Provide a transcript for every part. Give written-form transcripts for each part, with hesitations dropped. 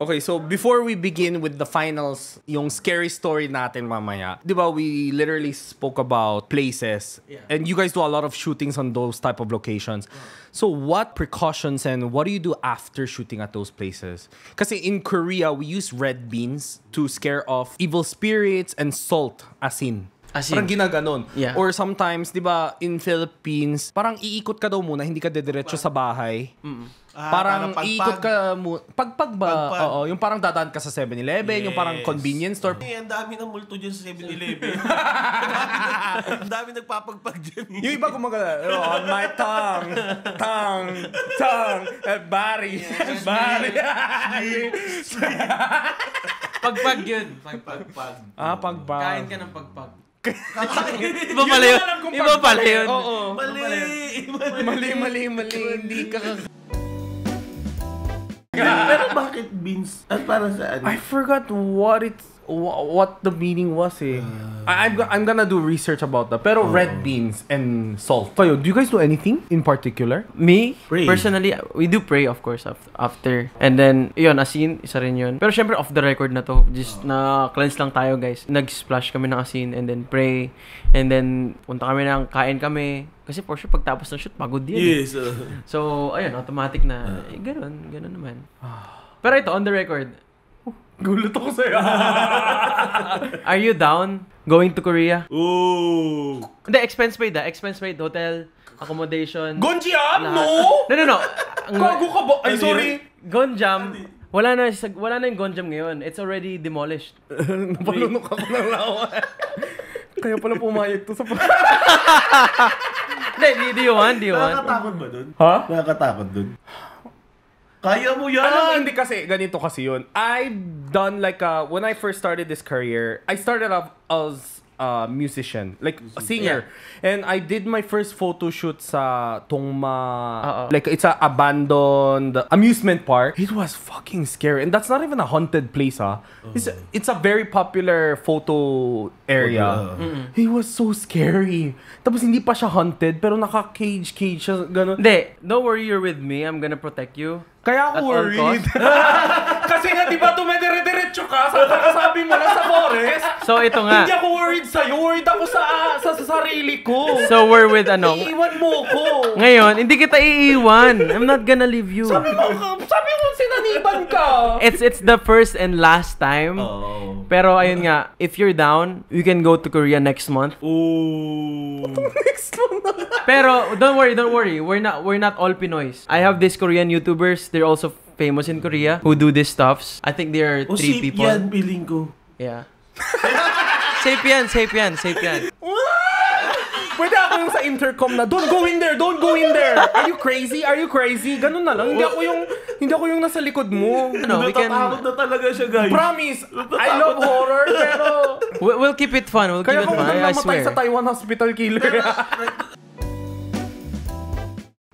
Okay, so before we begin with the finals, yung scary story natin mamaya, di ba, we literally spoke about places, and you guys do a lot of shootings on those type of locations. So what precautions and what do you do after shooting at those places? Kasi in Korea, we use red beans to scare off evil spirits and salt, asin. Parang ginaganon. Yeah. Or sometimes, di ba, in Philippines, parang iikot ka daw muna, hindi ka dediretso sa bahay. Parang iikot ka muna. Pagpag ba? Oo, yung parang dadaan ka sa 7-Eleven, yung parang convenience store. Ang dami ng multo dyan sa 7-Eleven. Ang dami nagpapagpag dyan. Yung iba gumagala, on my tongue, body. Pagpag yun. Pagpag. Pagpag. Kain ka ng pagpag. Iba pala yun. Iba pala yun. Oo. Mali. Hindi ka... Pero bakit beans? At para saan? I forgot what the meaning was eh. I'm gonna do research about that. Pero red beans and salt. Kayo, do you guys do anything in particular? Me, Pray. personally, we do pray of course after. And then, yun, asin, isa rin yun. Pero syempre off the record na to. Just na cleanse lang tayo guys. Nag-splash kami ng asin and then pray. And then, punta kami ng kain kami. Kasi for sure, pagtapos ng shoot, pagod yan. Yes. So, ayun, automatic na, ganun naman. Pero ito, on the record, Gulat ako sa'yo. are you down going to Korea? Ooh. Hindi, expense paid, hotel, accommodation. Gonjiam, lahat. no? No. Gago ka ba? Ay, sorry. Gonjam, wala na yung Gonjam ngayon. It's already demolished. Napalunok ako ng lawa. Kaya pala pumayag to sa... Hindi, do you want? Nakakatakot ba dun? Ha? Nakakatakot dun? Kaya mo yan. Hindi kasi, ganito kasi yun. I've done like, when I first started this career, I started off as a musician, like a singer. Yeah. And I did my first photo shoot sa Tongma, like it's a abandoned amusement park. It was fucking scary. And that's not even a haunted place, It's a very popular photo area. It was so scary. Tapos hindi pa siya haunted, pero naka-cage siya, gano'n. Hindi, don't worry, you're with me. I'm gonna protect you. Kaya ako all worried. Kasi nga, di ba, tumedire-diretso ka? Sabi mo lang sa forest. So, ito nga. Hindi ako worried sa'yo. Worried ako sa sarili ko. So, we're with ano? Iiwan mo ko. Ngayon, hindi kita iiwan. I'm not gonna leave you. Sabi mo, sinaniban ka. It's the first and last time. Oh. Pero, ayun nga, if you're down, we can go to Korea next month. Ooh. Next month. Pero, don't worry. We're not all Pinoys. I have these Korean YouTubers. They're also famous in Korea who do these stuffs. I think there are 3 people. Yan, feeling ko. Yeah. Safe yan. Pwede ako yung sa intercom na, don't go in there. Are you crazy? Ganun na lang. Hindi ako yung nasa likod mo. No, we can... Natatakot na talaga siya, guys. Promise, I love horror, pero... We'll keep it fun. Kaya kung I namatay swear. sa Taiwan Hospital Killer.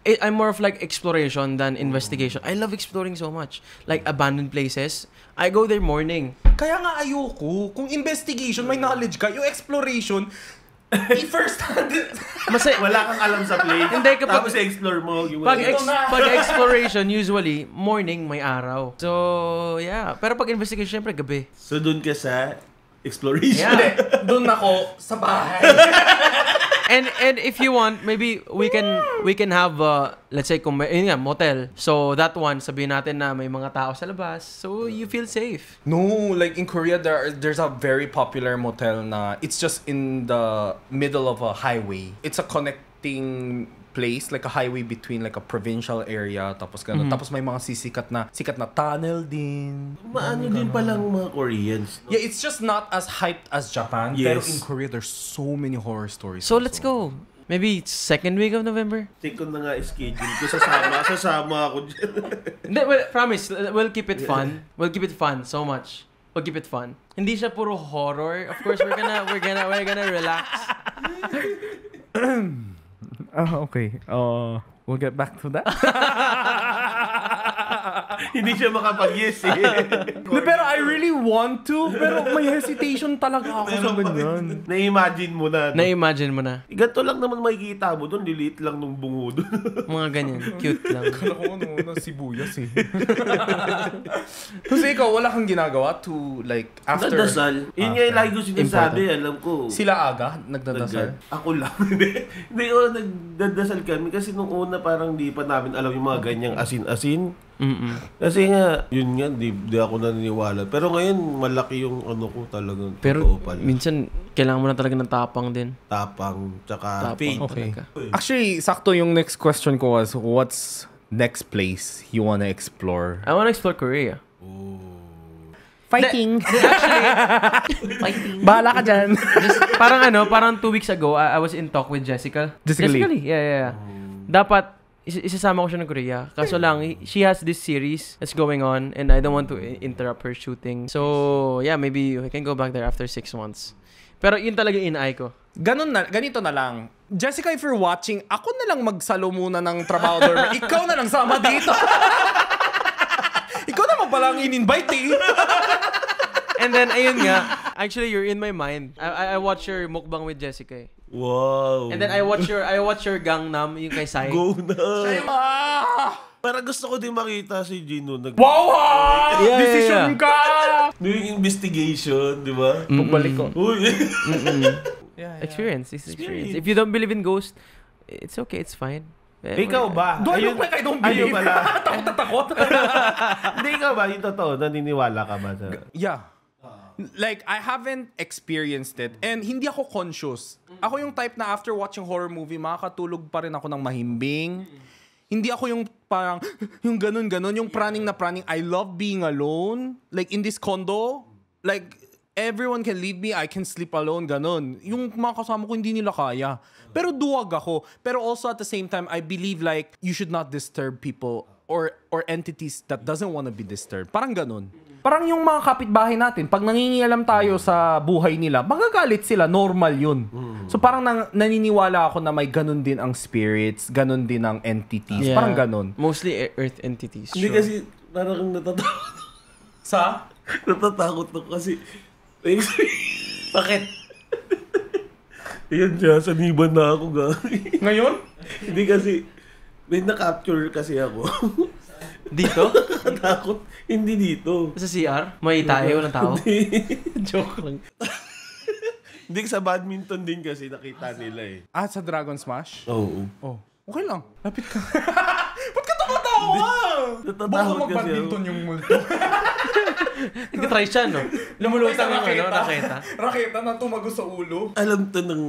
I'm more of like exploration than investigation. I love exploring so much. Like abandoned places. I go there morning. Kaya nga ayoko. Kung investigation, may knowledge ka. Yung exploration, first hand. Wala kang alam sa place. Hindi, Tapos explore mo. Pag exploration, usually, morning, may araw. So, yeah. Pero pag investigation, syempre, gabi. So, dun ka sa exploration. Yeah. Doon ako sa bahay. And if you want, maybe we can have let's say kung may motel. So that one, sabihin natin na may mga tao sa labas. So you feel safe. No, like in Korea there's a very popular motel na it's just in the middle of a highway. It's a connecting place, like a highway between like a provincial area, tapos gano'n. Tapos may mga sikat na tunnel din. Maano din palang mga Koreans. Yeah, it's just not as hyped as Japan. Yes. Pero in Korea, there's so many horror stories. So also. let's go. Maybe second week of November. Take ko na nga schedule ko. Sasama ako dyan. Hindi, promise, we'll keep it fun. We'll keep it fun so much. We'll keep it fun. Hindi siya puro horror. Of course, we're gonna relax. Okay. We'll get back to that. Hindi siya makapag-yes eh. Pero I really want to, pero may hesitation talaga ako sa ganyan. Na-imagine mo na. Na-imagine mo na. Ganito lang naman makikita mo doon. Liliit lang nung bungo doon. Mga ganyan. Cute lang. Kala ko na sibuyas eh. Kasi ikaw, wala kang ginagawa to like after... Nagdasal. Yun nga yung lagi ko sinasabi. Alam ko. Sila aga? Nagdadasal? Ako lang. Hindi ko nagdadasal kami kasi nung una parang di pa namin alam yung mga ganyang asin-asin. Kasi nga, yun nga, di ako naniniwala. Pero ngayon, malaki yung ano ko talagang Pero pala. minsan, kailangan mo na talaga ng tapang din. Tapang, tsaka Tapang faith. Okay. talaga. Actually, sakto yung next question ko was, what's next place you wanna explore? I wanna explore Korea. Fighting! Fighting. Bahala ka dyan! Parang 2 weeks ago, I was in talk with Jessica. Jessica Lee? Yeah. Dapat, isasama ko siya ng Korea. Kaso lang, she has this series that's going on and I don't want to interrupt her shooting. So, yeah, maybe we can go back there after 6 months. Pero yun talaga in-eye ko. Ganito na lang. Jessica, if you're watching, ako na lang magsalo muna ng trabaho dorm. Ikaw na lang sama dito. Ikaw naman pala ang in-invite eh. And then, ayun nga, actually, you're in my mind. I watch your mukbang with Jessica eh. Wow. And then I watch your Gangnam, yung kay Sai. Go na. Ah! Parang gusto ko din makita si Gino. Wow ha! Yeah, Decision ka! Yung investigation, di ba? Pagbalik ko. Uy. Experience. It's experience. If you don't believe in ghosts, it's okay. It's fine. Ikaw ba? Do I look like I don't believe? Ayun pala. Takot. Hindi ikaw ba? Yung totoo, naniniwala ka ba sa... Yeah. Like, I haven't experienced it and hindi ako conscious. Ako yung type na after watching horror movie, makakatulog pa rin ako ng mahimbing. Hindi ako yung parang, yung ganun-ganun, yung praning na praning. I love being alone. Like, in this condo, like, everyone can leave me, I can sleep alone, ganun. Yung mga kasama ko, hindi nila kaya. Pero duwag ako. Pero also at the same time, I believe like, you should not disturb people or entities that doesn't want to be disturbed. Parang ganun. Parang yung mga kapitbahay natin, pag nangingialam tayo sa buhay nila, magagalit sila, normal yun. So parang naniniwala ako na may ganun din ang spirits, ganun din ang entities, parang ganun. Mostly earth entities. Hindi kasi, parang natatakot. Sa? Natatakot ako kasi... Bakit? Ayan siya, saniban na ako gagi. Ngayon? Hindi kasi, may na-capture kasi ako. Dito? Nakatakot. Hindi dito. Sa CR? May tayo ng tao? Joke lang. Hindi sa badminton din kasi nakita nila eh. Ah, sa Dragon Smash? Oo. Oh, okay lang. Lapit ka. Ba't ka tumatawa? Baka Natatakot kasi mag-badminton yung multo. Nag-try siya, no? Lumulutang yung raketa. Raketa na tumago sa ulo. Alam to ng...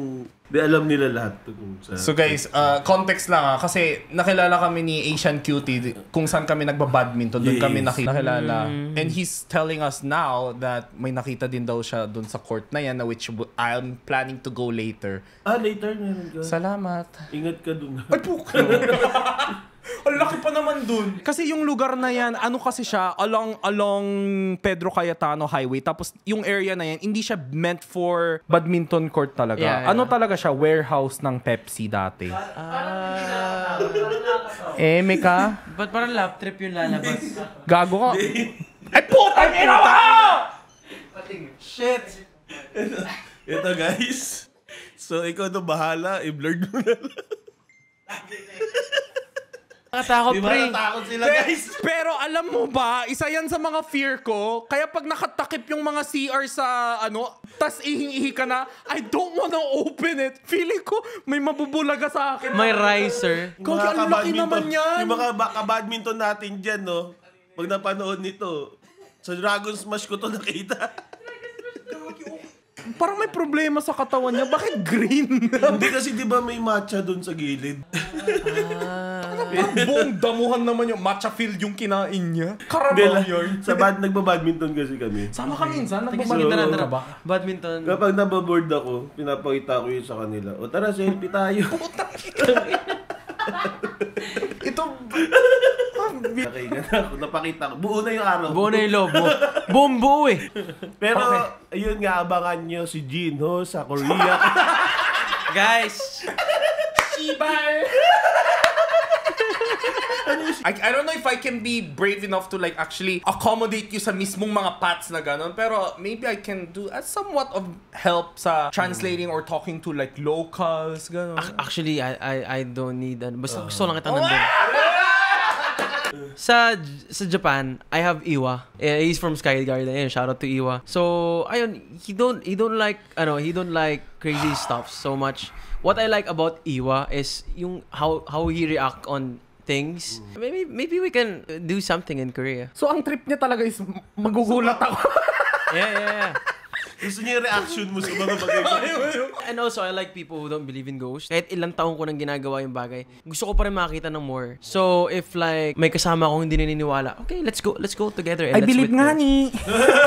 Di alam nila lahat to. So guys, context lang kasi nakilala kami ni Asian Cutie kung saan kami nagbabadminton. Doon kami nakilala. And he's telling us now that may nakita din daw siya doon sa court na yan na which I'm planning to go later. Later meron ka. Salamat. Ingat ka dun. Ay, puka. Ang laki pa naman dun. Kasi yung lugar na yan, ano kasi siya, along Pedro Cayetano Highway. Tapos yung area na yan, hindi siya meant for badminton court talaga. Yeah. Ano talaga siya, warehouse ng Pepsi dati. Meka? Ba't parang lap trip yung lalabas? Gago ka. Ay, puta! Ina mo! Shit! Ito guys. So ikaw na bahala. I-blurred mo na lang. Nakatakot, Di ba pre. natakot sila guys? Pero alam mo ba, isa yan sa mga fear ko. Kaya pag nakatakip yung mga CR sa tas ihing-ihi ka na, I don't wanna open it. Feeling ko may mabubulaga sa akin. May riser. Kung ang laki naman yan. Yung mga ka-badminton natin dyan, no? Pag napanood nito, sa Dragon Smash ko to nakita. Parang may problema sa katawan niya. Bakit green? Hindi kasi di ba may matcha dun sa gilid? Parang buong damuhan naman yung matcha filled yung kinain niya. Hindi Karabaw lang. yun. Nagbabadminton kasi kami. Sama ka minsan. Sige, tara. Nagbabalik ka ba? Badminton. Kapag nababoard ako, pinapakita ko yun sa kanila. O tara, selfie tayo. Ito... Okay, ako. Napakita ko. Buo na yung araw. Buo na yung loob mo. Buong buo eh. Pero, ayun nga, abangan nyo si Jinho sa Korea. Guys! Shibar! I don't know if I can be brave enough to like actually accommodate you sa mismong mga paths na ganon, pero maybe I can do as somewhat of help sa translating or talking to like locals, ganon. Actually, I don't need that. Basta gusto lang kita nandun. Sa Japan, I have Iwa. He's from Sky Garden. Ayun, shout out to Iwa. So, ayun, he don't like crazy stuff so much. What I like about Iwa is yung how he react on things. Maybe we can do something in Korea. So ang trip niya talaga is magugulat ako. Yeah. Gusto niya yung reaction mo sa mga bagay. And also, I like people who don't believe in ghosts. Kahit ilang taong ko nang ginagawa yung bagay, gusto ko pa rin makakita ng more. So, if like, may kasama akong hindi naniniwala, okay, let's go together. And I believe nga ni.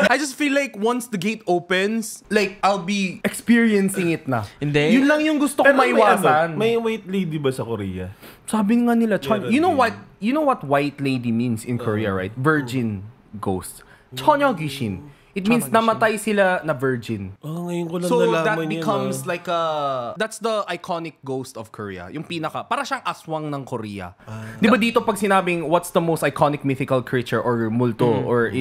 I just feel like once the gate opens, like, I'll be experiencing it na. Hindi. Yun lang yung gusto ko maiwasan. May white lady ba sa Korea? Sabi nga nila, you know what white lady means in Korea, right? Virgin ghost. Chonyo gishin. It means namatay sila na virgin. Oh, ngayon ko lang So nalaman that yun, becomes like that's the iconic ghost of Korea. Yung pinaka, para siyang aswang ng Korea. Di ba dito pag sinabing what's the most iconic mythical creature or multo or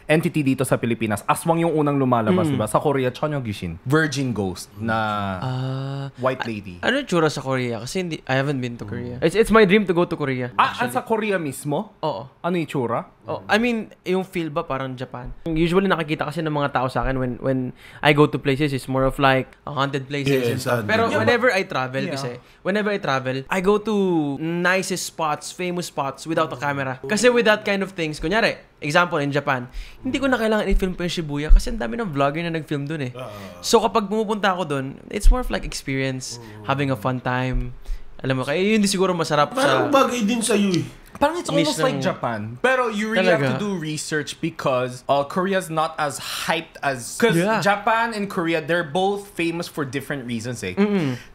entity dito sa Pilipinas, aswang yung unang lumalabas, di ba? Sa Korea, Chonyo gishin. Virgin ghost na white lady. Ano yung tsura sa Korea? Kasi I haven't been to Korea. It's my dream to go to Korea. Sa Korea mismo? Oo. Ano yung tsura? Oh, I mean, yung feel ba parang Japan? Usually nakikita kasi ng mga tao sa akin when I go to places, it's more of like haunted places and stuff. Pero whenever I travel I go to nicest spots, famous spots without a camera. Kasi with that kind of things, kunyari, example in Japan, hindi ko na kailangan i-film pa yung Shibuya kasi ang dami ng vlogger na nag-film dun eh. So kapag pumupunta ako dun, it's more of like experience, having a fun time. Alam mo, kaya yun di siguro masarap parang bagay din sa'yo eh. Parang it's almost like Japan. Pero you really have to do research because Korea's not as hyped as... Because Japan and Korea, they're both famous for different reasons. Eh.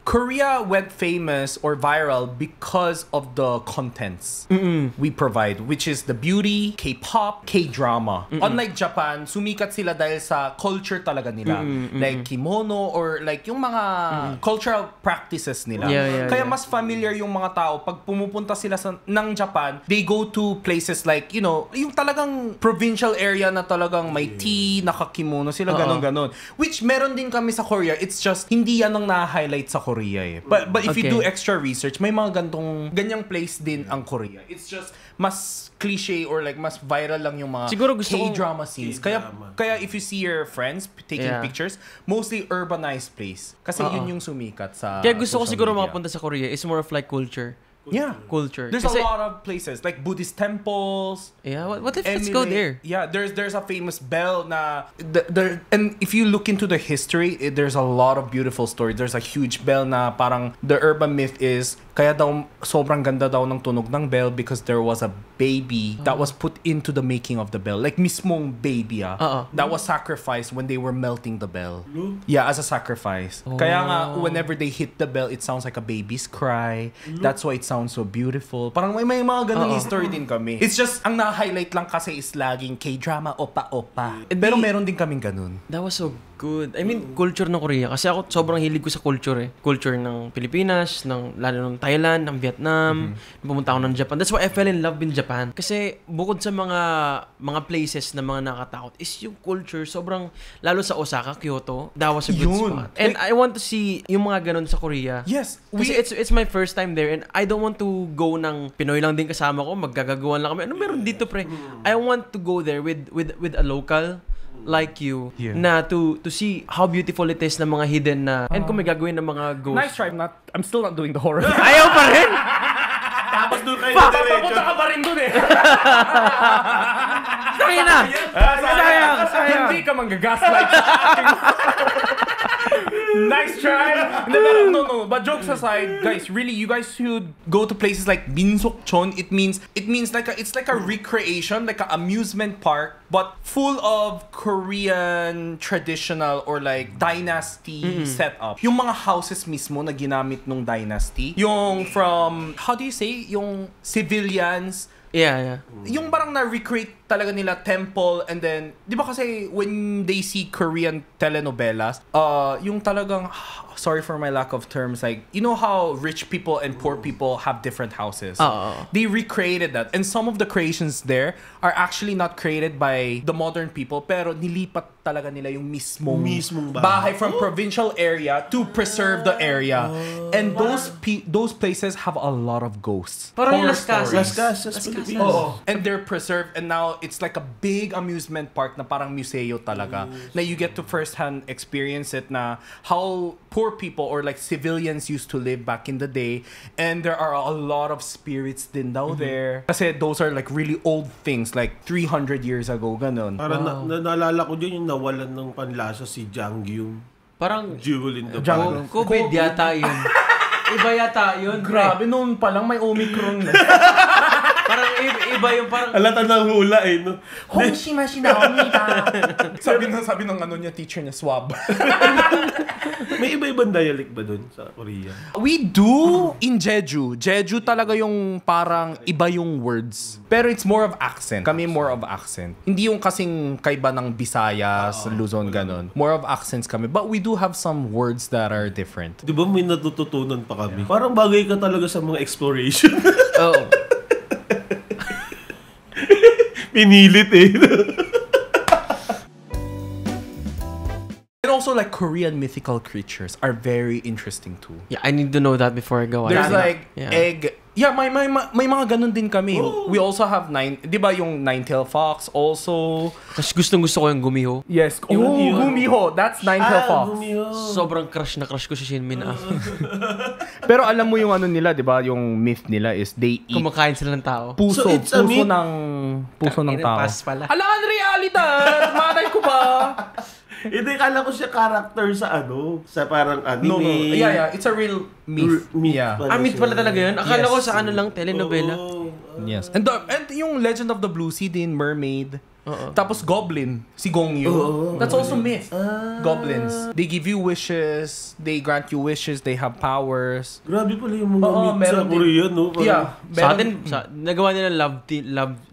Korea went famous or viral because of the contents we provide, which is the beauty, K-pop, K-drama. Unlike Japan, sumikat sila dahil sa culture talaga nila. Like kimono or like yung mga cultural practices nila. Kaya mas familiar yung mga tao pag pumupunta sila ng Japan, they go to places like, you know, yung talagang provincial area na talagang may tea, nakakimono sila, ganon. Which meron din kami sa Korea. It's just, hindi yan ang na-highlight sa Korea eh. But if you do extra research, may mga ganyang place din ang Korea. It's just, mas cliche or like mas viral lang yung mga K-drama scenes. Kaya if you see your friends taking pictures, mostly urbanized place. Kasi yun yung sumikat sa kaya gusto ko siguro makapunta sa Korea. It's more of like culture. Yeah. Culture. There's a lot of places like Buddhist temples. Yeah, what if let's go there? Yeah, there's a famous bell na and if you look into the history, there's a lot of beautiful stories. There's a huge bell na parang the urban myth is kaya daw sobrang ganda daw ng tunog ng bell because there was a baby that was put into the making of the bell. Like mismong baby that was sacrificed when they were melting the bell. Yeah, as a sacrifice. Kaya nga whenever they hit the bell, it sounds like a baby's cry. That's why it sounds so beautiful. Parang may mga ganung history din kami. It's just ang na-highlight lang kasi is laging K-drama, opa-opa. Pero meron din kaming ganun. That was so good. I mean, culture ng Korea. Kasi ako sobrang hilig ko sa culture eh. Culture ng Pilipinas, lalo ng Thailand, ng Vietnam. Pumunta ako ng Japan. That's why I fell in love with Japan. Kasi bukod sa mga places na mga nakatakot is yung culture. Sobrang, lalo sa Osaka, Kyoto, that was a good spot. And I want to see yung mga ganun sa Korea. Yes. Kasi it's my first time there and I don't want to go ng Pinoy lang din kasama ko. Maggagagawan lang kami. Ano meron dito pre? I want to go there with a local like you na to see how beautiful it is na mga hidden na and kung may gagawin ng mga ghosts. Nice try. I'm still not doing the horror. Ayaw pa rin! Tapos doon kayo na diretso. Papunta ka pa rin doon eh. Sayang. Hindi ka manggagaslight. Nice try. No. But jokes aside, guys, really, you guys should go to places like Minsokchon. It means like it's like a recreation, like an amusement park, but full of Korean traditional or like dynasty setup. Yung mga houses mismo na ginamit nung dynasty. Yung from, how do you say, yung civilians. Yeah. Yung parang na-recreate talaga nila temple, and then, di ba kasi when they see Korean telenovelas, yung talagang, sorry for my lack of terms, like, you know how rich people and poor people have different houses? They recreated that. And some of the creations there are actually not created by the modern people, pero nilipat talaga nila yung mismong bahay from provincial area to preserve the area. And those places have a lot of ghosts. Parang yung Horror Las stories. Casas. And they're preserved, and now it's like a big amusement park na parang museo talaga. Na you get to first-hand experience it, na how poor people or like civilians used to live back in the day. And there are a lot of spirits din daw there. Kasi those are like really old things, like 300 years ago, ganun. Parang naalala ko din yung nawalan ng panlasa si Janggyum. Parang Jewel in the Jungle. Bag. COVID yata yun. Iba yata yun. Grabe, noon pa lang may Omicron. Parang iba yung parang... Alata ng hula no? sabi ng ano niya, teacher niya, swab. May iba-ibang dialect ba dun sa Korea? We do in Jeju. Jeju talaga yung parang iba yung words. Pero it's more of accent. Kami more of accent. Hindi yung kasing kaiba ng Visayas, Luzon, ganon. More of accents kami. But we do have some words that are different. Di ba may natututunan pa kami? Parang bagay ka talaga sa mga exploration. Oo. Pinilit And also like Korean mythical creatures are very interesting too. Yeah, I need to know that before I go. There's like Yeah. egg. Yeah, may mga ganun din kami. We also have di ba yung nine-tailed fox also? Kasi gustong-gusto ko yung gumiho. Yes. Gumiho. That's nine-tailed fox. Sobrang crush ko si Shin Min. Pero alam mo yung ano nila, di ba? Yung myth nila is they eat Kumakain sila ng tao. puso. So, it's a myth? Puso ng tao. Pas pala. Alangan realidad! Malay ko ba? Hindi, kala ko siya character sa sa parang anime. No. Yeah. It's a real myth. Yeah. Myth pala talaga yun? Akala Yes. ko sa ano lang, telenovela. Yes. And yung Legend of the Blue Sea din, Mermaid. Tapos Goblin, si Gong Yu. That's also myth. Goblins. They give you wishes, they grant you wishes, they have powers. Grabe pala yung mga myth sa meron din. Korea, no? Parang, Yeah. Sa atin, nagawa nila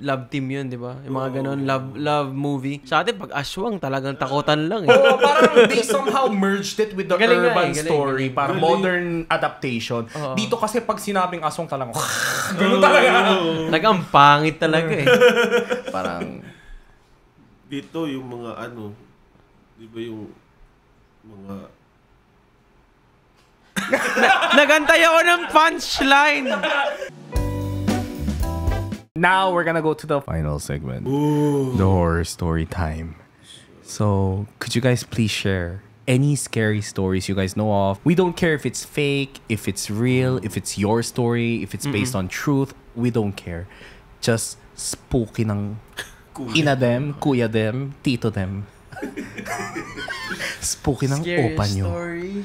love team yun, di ba? Yung mga ganon, love movie. Sa atin, pag aswang, talagang takutan lang eh. Parang they somehow merged it with the Galing nga urban galing. story. Parang modern adaptation. Dito kasi pag sinabing aswang talagang ganun talaga. Talagang pangit talaga eh. Parang dito yung mga di ba yung mga... Nagantay ako ng punchline! now we're gonna go to the final segment. The horror story time. So, could you guys please share any scary stories you guys know of? We don't care if it's fake, if it's real, if it's your story, if it's based on truth. We don't care. Just spooky ng ina them, kuya them, tito them. Spooky ng opa nyo. story.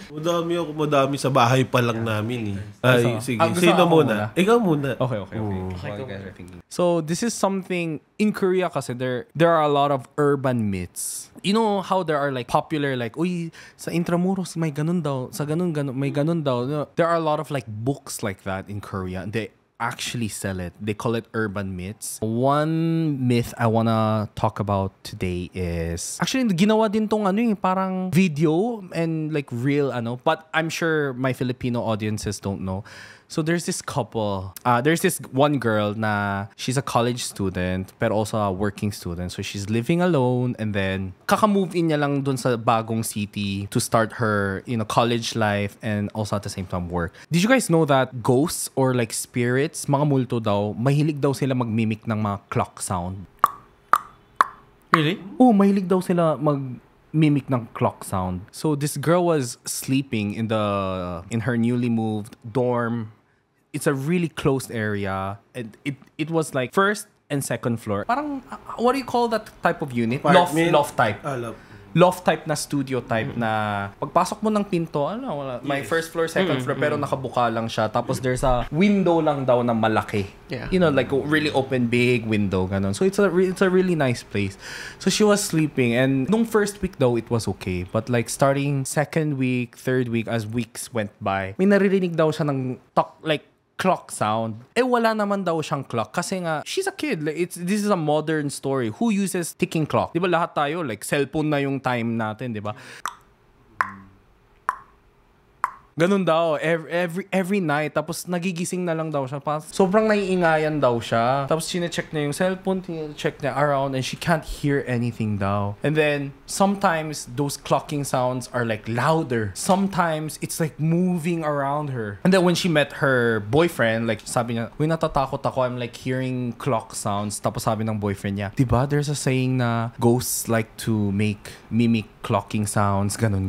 Madami sa bahay pa lang namin Ay, sige. gusto Sino ako muna? Ikaw muna. Okay. While you guys are thinking. So this is something in Korea kasi there are a lot of urban myths. You know how there are like popular like, uy, sa Intramuros may ganun daw, sa ganun may ganun daw. There are a lot of like books like that in Korea. They actually sell it. They call it urban myths. One myth I wanna talk about today is actually ginawa din tong parang video and like real but I'm sure my Filipino audiences don't know. So there's this couple. There's this one girl na she's a college student pero also a working student. So she's living alone and then kaka-move in niya lang dun sa bagong city to start her, college life and also at the same time work. Did you guys know that ghosts or like spirits, mga multo daw, mahilig daw sila magmimic ng mga clock sound? Really? Oh, mahilig daw sila mimic ng clock sound. So this girl was sleeping in her newly moved dorm. It's a really closed area. It was like first and second floor. Parang what do you call that type of unit? Loft type. Loft type na studio type na pagpasok mo ng pinto, wala. May first floor, second floor pero nakabuka lang siya. Tapos there's a window lang daw na malaki. Yeah. Like a really open big window ganun. So it's a really nice place. So she was sleeping and nung first week daw it was okay. But like starting second week, third week as weeks went by, may naririnig daw siya ng talk like clock sound. Wala naman daw siyang clock kasi nga, she's a kid. Like, this is a modern story. Who uses ticking clock? Di ba lahat tayo, like, cellphone na yung time natin, di ba? Ganun daw, every night. Tapos nagigising na lang daw siya. Sobrang naiingayan daw siya. Tapos sinecheck niya yung cellphone, check niya around, and she can't hear anything daw. And then, sometimes, those clocking sounds are like louder. Sometimes, it's like moving around her. And then when she met her boyfriend, like sabi niya, uy, natatakot ako, I'm like hearing clock sounds. Tapos sabi ng boyfriend niya, diba, there's a saying na ghosts like to mimic clocking sounds, ganun.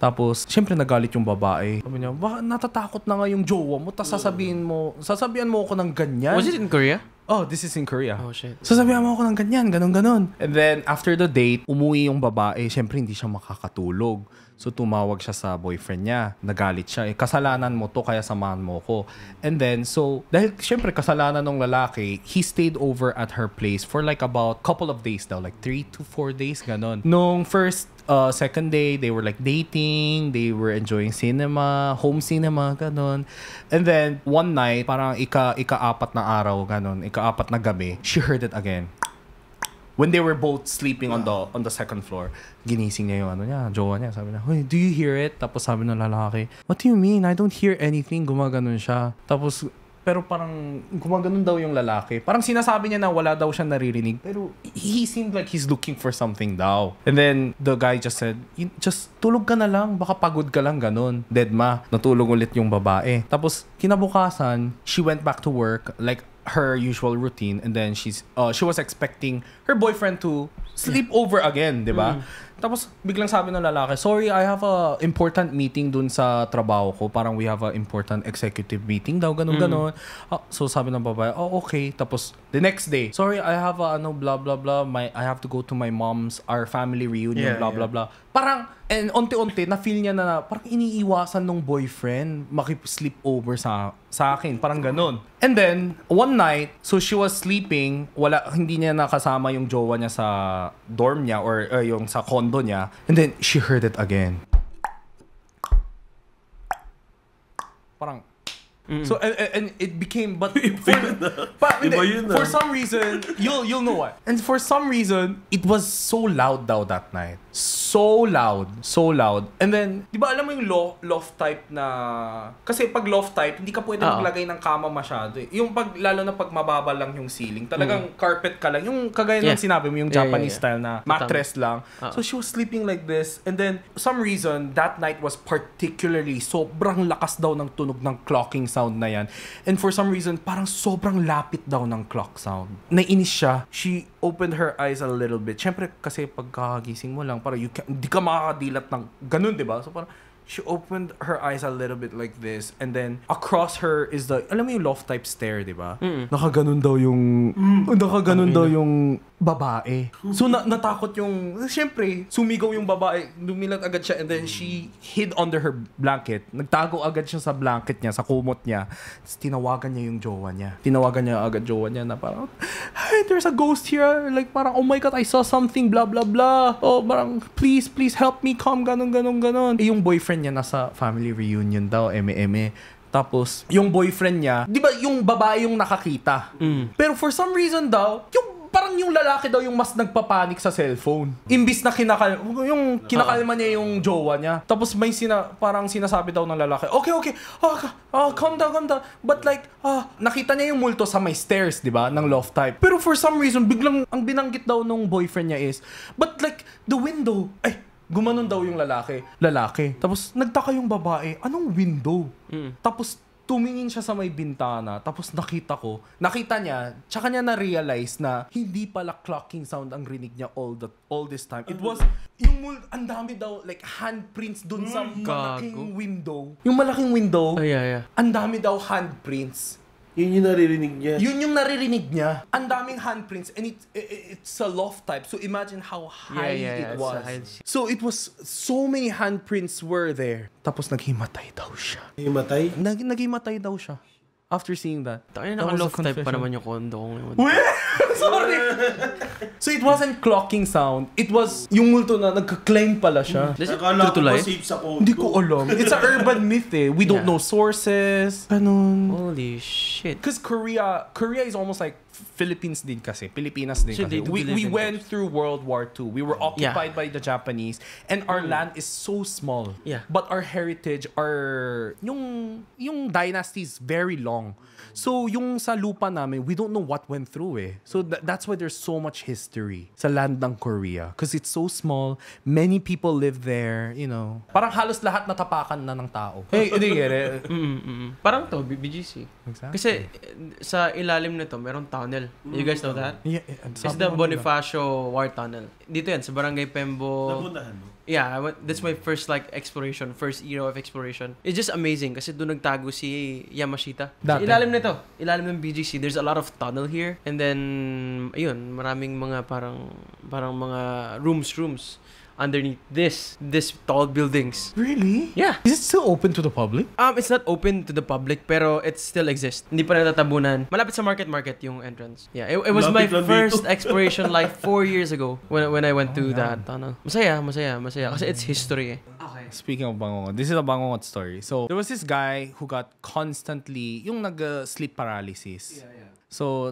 Tapos, syempre nagalit yung babae. Sabi niya, baka natatakot na nga yung jowa mo, tas sasabihan mo ako ng ganyan. Was it in Korea? Oh, this is in Korea. Oh, shit. Sasabihan mo ako ng ganyan, ganun. And then, after the date, umuwi yung babae. Syempre, hindi siya makakatulog. So, tumawag siya sa boyfriend niya. Nagalit siya. Kasalanan mo to, kaya samahan mo ko. And then, so, dahil syempre, kasalanan ng lalaki, he stayed over at her place for like about couple of days daw. Like 3 to 4 days, ganun. Nung second day, they were like dating, they were enjoying cinema, home cinema, ganun. And then, one night, parang ika-apat na araw, ganun, ika-apat na gabi, she heard it again. When they were both sleeping on the second floor, ginising niya yung jowa niya. Sabi niya, "Hey, do you hear it?" Tapos sabi ng lalaki, "What do you mean? I don't hear anything." Gumaganon siya. Tapos, pero parang gumaganon daw yung lalaki. Parang sinasabi niya na wala daw siya naririnig. Pero he seemed like he's looking for something daw. And then, the guy just said, just tulog ka na lang. Baka pagod ka lang, ganun. Deadma. Natulog ulit yung babae. Tapos, kinabukasan, she went back to work. Like, her usual routine, and then she was expecting her boyfriend to sleep over again, di ba? Tapos biglang sabi ng lalaki, "Sorry, I have a important meeting dun sa trabaho ko. Parang we have a important executive meeting daw, ganun. So sabi ng babae, "Oh, okay." Tapos the next day, "Sorry, I have a blah blah blah. I have to go to my our family reunion, blah blah blah." Parang, and unti-unti, na-feel niya na parang iniiwasan nung boyfriend makip-sleep over sa akin. Parang ganun. And then, one night, so she was sleeping, hindi niya nakasama yung jowa niya sa dorm niya or yung sa condo niya. And then, she heard it again. Parang, so, and it became, but for some reason, you'll know what. And for some reason, it was so loud daw that night. So loud. And then, di ba alam mo yung loft type na... Kasi pag loft type, hindi ka pwede maglagay ng kama masyado. Yung lalo na pag mababa lang yung ceiling, talagang carpet ka lang. Yung kagaya ng sinabi mo, yung Japanese style na mattress lang. So she was sleeping like this. And then, some reason, that night was particularly sobrang lakas daw ng tunog ng clocking sound na yan. And for some reason, parang sobrang lapit daw ng clock sound. Naiinis siya. She opened her eyes a little bit. Siyempre, kasi pagkakagising mo lang, parang hindi ka makakadilat ng ganun, diba? So parang, she opened her eyes a little bit like this, and then across her is alam mo yung loft type stair, diba? Nakaganon daw yung babae. So natakot yung, siyempre, sumigaw yung babae, dumilat agad siya, and then she hid under her blanket. Nagtago agad siya sa blanket niya, sa kumot niya. Tapos tinawagan niya yung jowa niya. Tinawagan niya agad jowa niya na parang, "Hey, there's a ghost here." Like parang, "Oh my God, I saw something, blah, blah, blah. Oh, parang, please help me, come, ganon. Yung boyfriend niya nasa family reunion daw, eme. Tapos, yung boyfriend niya, di ba yung babae yung nakakita? Pero for some reason daw, parang yung lalaki daw yung mas nagpapanik sa cellphone. Imbis na kinakalma niya yung jowa niya. Tapos may parang sinasabi daw ng lalaki, okay, calm down. But like, nakita niya yung multo sa may stairs, di ba, ng loft type. Pero for some reason, biglang ang binanggit daw nung boyfriend niya is, but like, the window, gumanon daw yung lalaki. Tapos nagtaka yung babae, anong window? Tapos tumingin siya sa may bintana, tapos nakita niya, tsaka niya na-realize na hindi pala clocking sound ang rinig niya all this time. It was, ang dami daw, like, handprints dun sa malaking window. Yung malaking window, ang dami daw handprints. Yun yung naririnig niya. Yun yung naririnig niya. Ang daming handprints, and it's a loft type. So imagine how high it was. So it was, so many handprints were there. Tapos naghimatay daw siya. Himatay? Naghimatay daw siya. after seeing that. Tayo That was a naka-loft type pa confession. naman yung condo ko ngayon. Sorry! So it wasn't clocking sound. It was yung multo na nagka-claim pala siya. Is it Akala true to ko ba life? safe sa condo? Hindi ko alam. It's an urban myth eh. We don't Yeah. know sources. Ganun. Holy shit. Because Korea is almost like Philippines din kasi. Pilipinas din So kasi. they do We believe in went through World War II. We were occupied by the Japanese and our land is so small. Yeah. But our heritage, yung dynasty is very long. So yung sa lupa namin, we don't know what went through eh. So that's why there's so much history sa land ng Korea. Because it's so small, many people live there, you know. Parang halos lahat natapakan na ng tao. Hey, hindi get it. Parang to, BGC. Exactly. Kasi sa ilalim nito, merong tunnel. You guys know that? Yeah, It's the Bonifacio War Tunnel. Dito yan, sa Barangay Pembo. Napunahan mo. Yeah, that's my first exploration, first era of exploration. It's just amazing kasi doon nagtago si Yamashita. Sa Dati. ilalim ng BGC, there's a lot of tunnel here. And then, ayun, maraming mga parang mga rooms underneath this tall buildings. Really? Yeah. Is it still open to the public? It's not open to the public, pero it still exists. Hindi pa natatabunan. Malapit sa market yung entrance. Yeah, it was my Lapit lang first dito. exploration 4 years ago when I went to that tunnel. Masaya. Kasi it's history eh. Okay. Speaking of bangungot, this is a bangungot story. So, there was this guy who got constantly, yung nag-sleep paralysis. Yeah. So,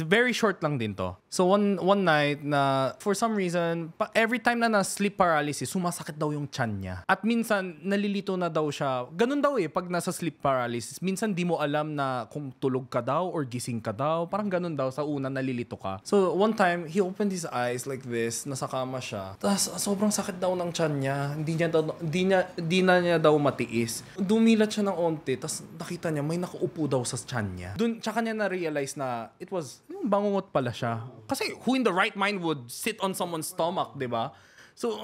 very short lang din to. So, one night na, for some reason, every time na sleep paralysis, sumasakit daw yung tiyan niya. At minsan, nalilito na daw siya. Ganun daw pag nasa sleep paralysis. Minsan, di mo alam na kung tulog ka daw or gising ka daw. Parang ganun daw sa una, nalilito ka. So, one time, he opened his eyes like this, nasa kama siya. Tapos, sobrang sakit daw ng tiyan niya. Hindi na niya daw matiis. Dumilat siya ng onte, tapos nakita niya, may nakaupo daw sa tiyan niya. Tsaka niya na-realize na it was, yung bangungot pala siya. Kasi who in the right mind would sit on someone's stomach, di ba? So,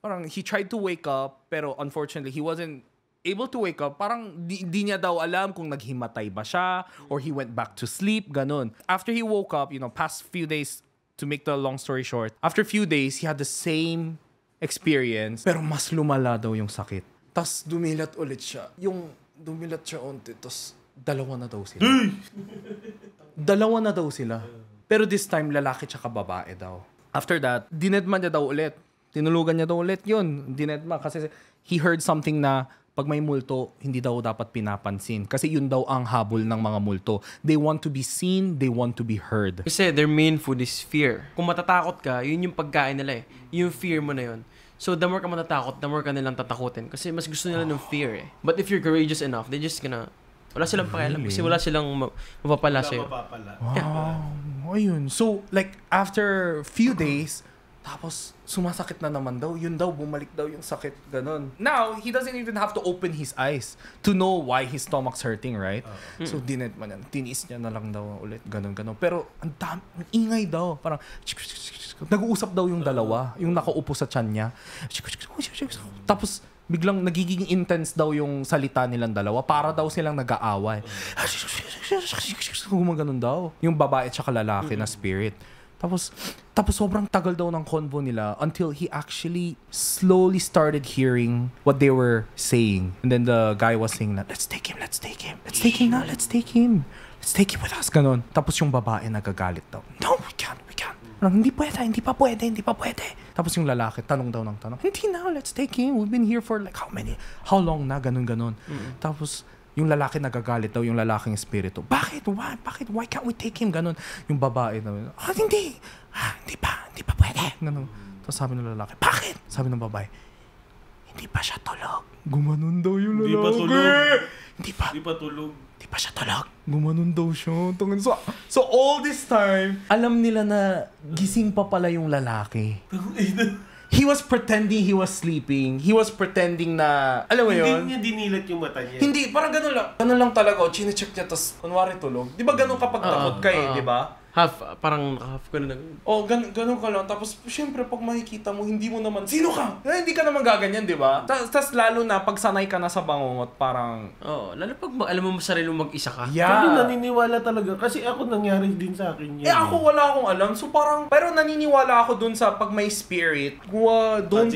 parang he tried to wake up, pero unfortunately, he wasn't able to wake up. Parang di niya daw alam kung naghimatay ba siya or he went back to sleep, ganun. After he woke up, past few days, to make the long story short, after few days, he had the same experience, pero mas lumala daw yung sakit. Tas dumilat ulit siya. Yung dumilat siya onti, tas dalawa na daw sila. Pero this time, lalaki tsaka babae daw. After that, dinedma niya daw ulit. Tinulugan niya daw ulit yun. Dinedma kasi he heard something na pag may multo, hindi daw dapat pinapansin. Kasi yun daw ang habol ng mga multo. They want to be seen, they want to be heard. Kasi their main food is fear. Kung matatakot ka, yun yung pagkain nila eh. Yung fear mo na yun. So the more ka matatakot, the more ka nilang tatakutin. Kasi mas gusto nila ng fear eh. But if you're courageous enough, they just gonna... Wala silang pakialam. Kasi wala silang mapapala sa'yo. Wow. Ayun. So, after few days, tapos sumasakit na naman daw. Yun daw, bumalik daw yung sakit. Ganon. Now, he doesn't even have to open his eyes to know why his stomach's hurting, right? So, dinedma niya. Tiniis niya na lang daw ulit. Ganon. Pero, ang ingay daw. Parang, nag-uusap daw yung dalawa. Yung nakaupo sa tiyan niya. Tapos, biglang nagiging intense daw yung salita nilang dalawa. Para daw silang nag-aaway. Gumaganon daw. Yung babae at saka lalaki na spirit. Tapos sobrang tagal daw ng convo nila until he actually slowly started hearing what they were saying. And then the guy was saying, let's take him with us. Ganon. Tapos yung babae nagagalit daw. No, we can't. Hindi pa pwede. Tapos yung lalaki, tanong daw ng tanong, hindi na, let's take him. We've been here for how long na, ganon. Tapos, yung lalaki nagagalit daw, yung lalaking espiritu. Bakit? Why can't we take him? Ganon. Yung babae daw, hindi pa pwede. Ganon. Tapos sabi ng lalaki, bakit? Sabi ng babae, hindi pa siya tulog. Gumanon daw yung lalaki. Hindi pa tulog. Gumanon daw siya. So all this time, alam nila na gising pa pala yung lalaki. He was pretending he was sleeping. He was pretending na, alam mo yun? Hindi niya dinilat yung mata niya. Hindi, parang ganun lang. Ganun lang talaga. Chine-check niya, tas kunwari tulog. Di ba ganun kapag takot ka di ba? Parang half ko na nag... Ganun ka lang. Tapos, syempre, pag makikita mo, hindi mo naman, sino ka? Hindi ka naman gaganyan, di ba? Tapos lalo na, pag sanay ka na sa bangungot, parang... lalo pag alam mo sarili mo mag-isa ka. Yeah. Pero naniniwala talaga. Kasi ako nangyari din sa akin yan. Ako wala akong alam. So parang, pero naniniwala ako dun sa pag may spirit. Don't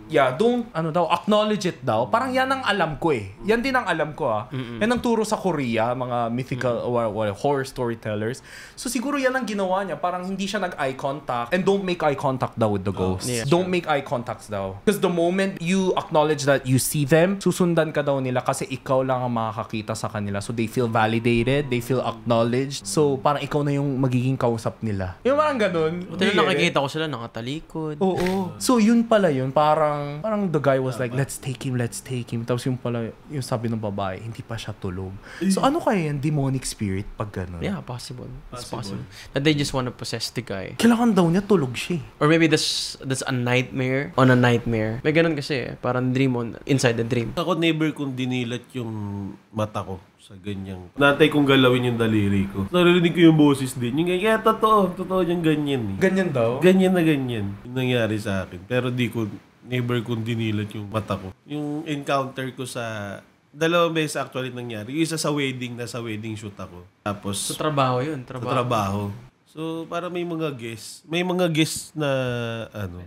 acknowledge it daw. Parang yan ang alam ko eh. Yan din ang alam ko Yan ang turo sa Korea, mga mythical or horror storytellers. So siguro yan ang ginawa niya. Parang hindi siya nag-eye contact. And don't make eye contact daw with the ghosts. Don't make eye contacts daw. Because the moment you acknowledge that you see them, susundan ka daw nila kasi ikaw lang ang makakakita sa kanila. So they feel validated, they feel acknowledged. So parang ikaw na yung magiging kausap nila. Yung parang ganun. Buti na nakikita ko sila nakatalikod. Oo. So yun pala yun. Parang the guy was like, let's take him. Tapos yung pala, yung sabi ng babae, hindi pa siya tulog. So ano kaya yan? Demonic spirit pag ganun? Yeah, possible. It's possible. That they just want to possess the guy. Kailangan daw niya tulog siya. Or maybe that's a nightmare on a nightmare. May ganun kasi parang dream on inside the dream. Ako never kong dinilat yung mata ko sa ganyang. Natay kong galawin yung daliri ko. Narinig ko yung boses din. Yung ganyan, totoo yung ganyan. Ganyan daw? Ganyan na ganyan. Yung nangyari sa akin. Pero never kong dinilat yung mata ko. Yung encounter ko sa dalawang beses actually nangyari. Yung isa sa wedding shoot ako. Tapos So trabaho yun, trabaho. So para may mga guests na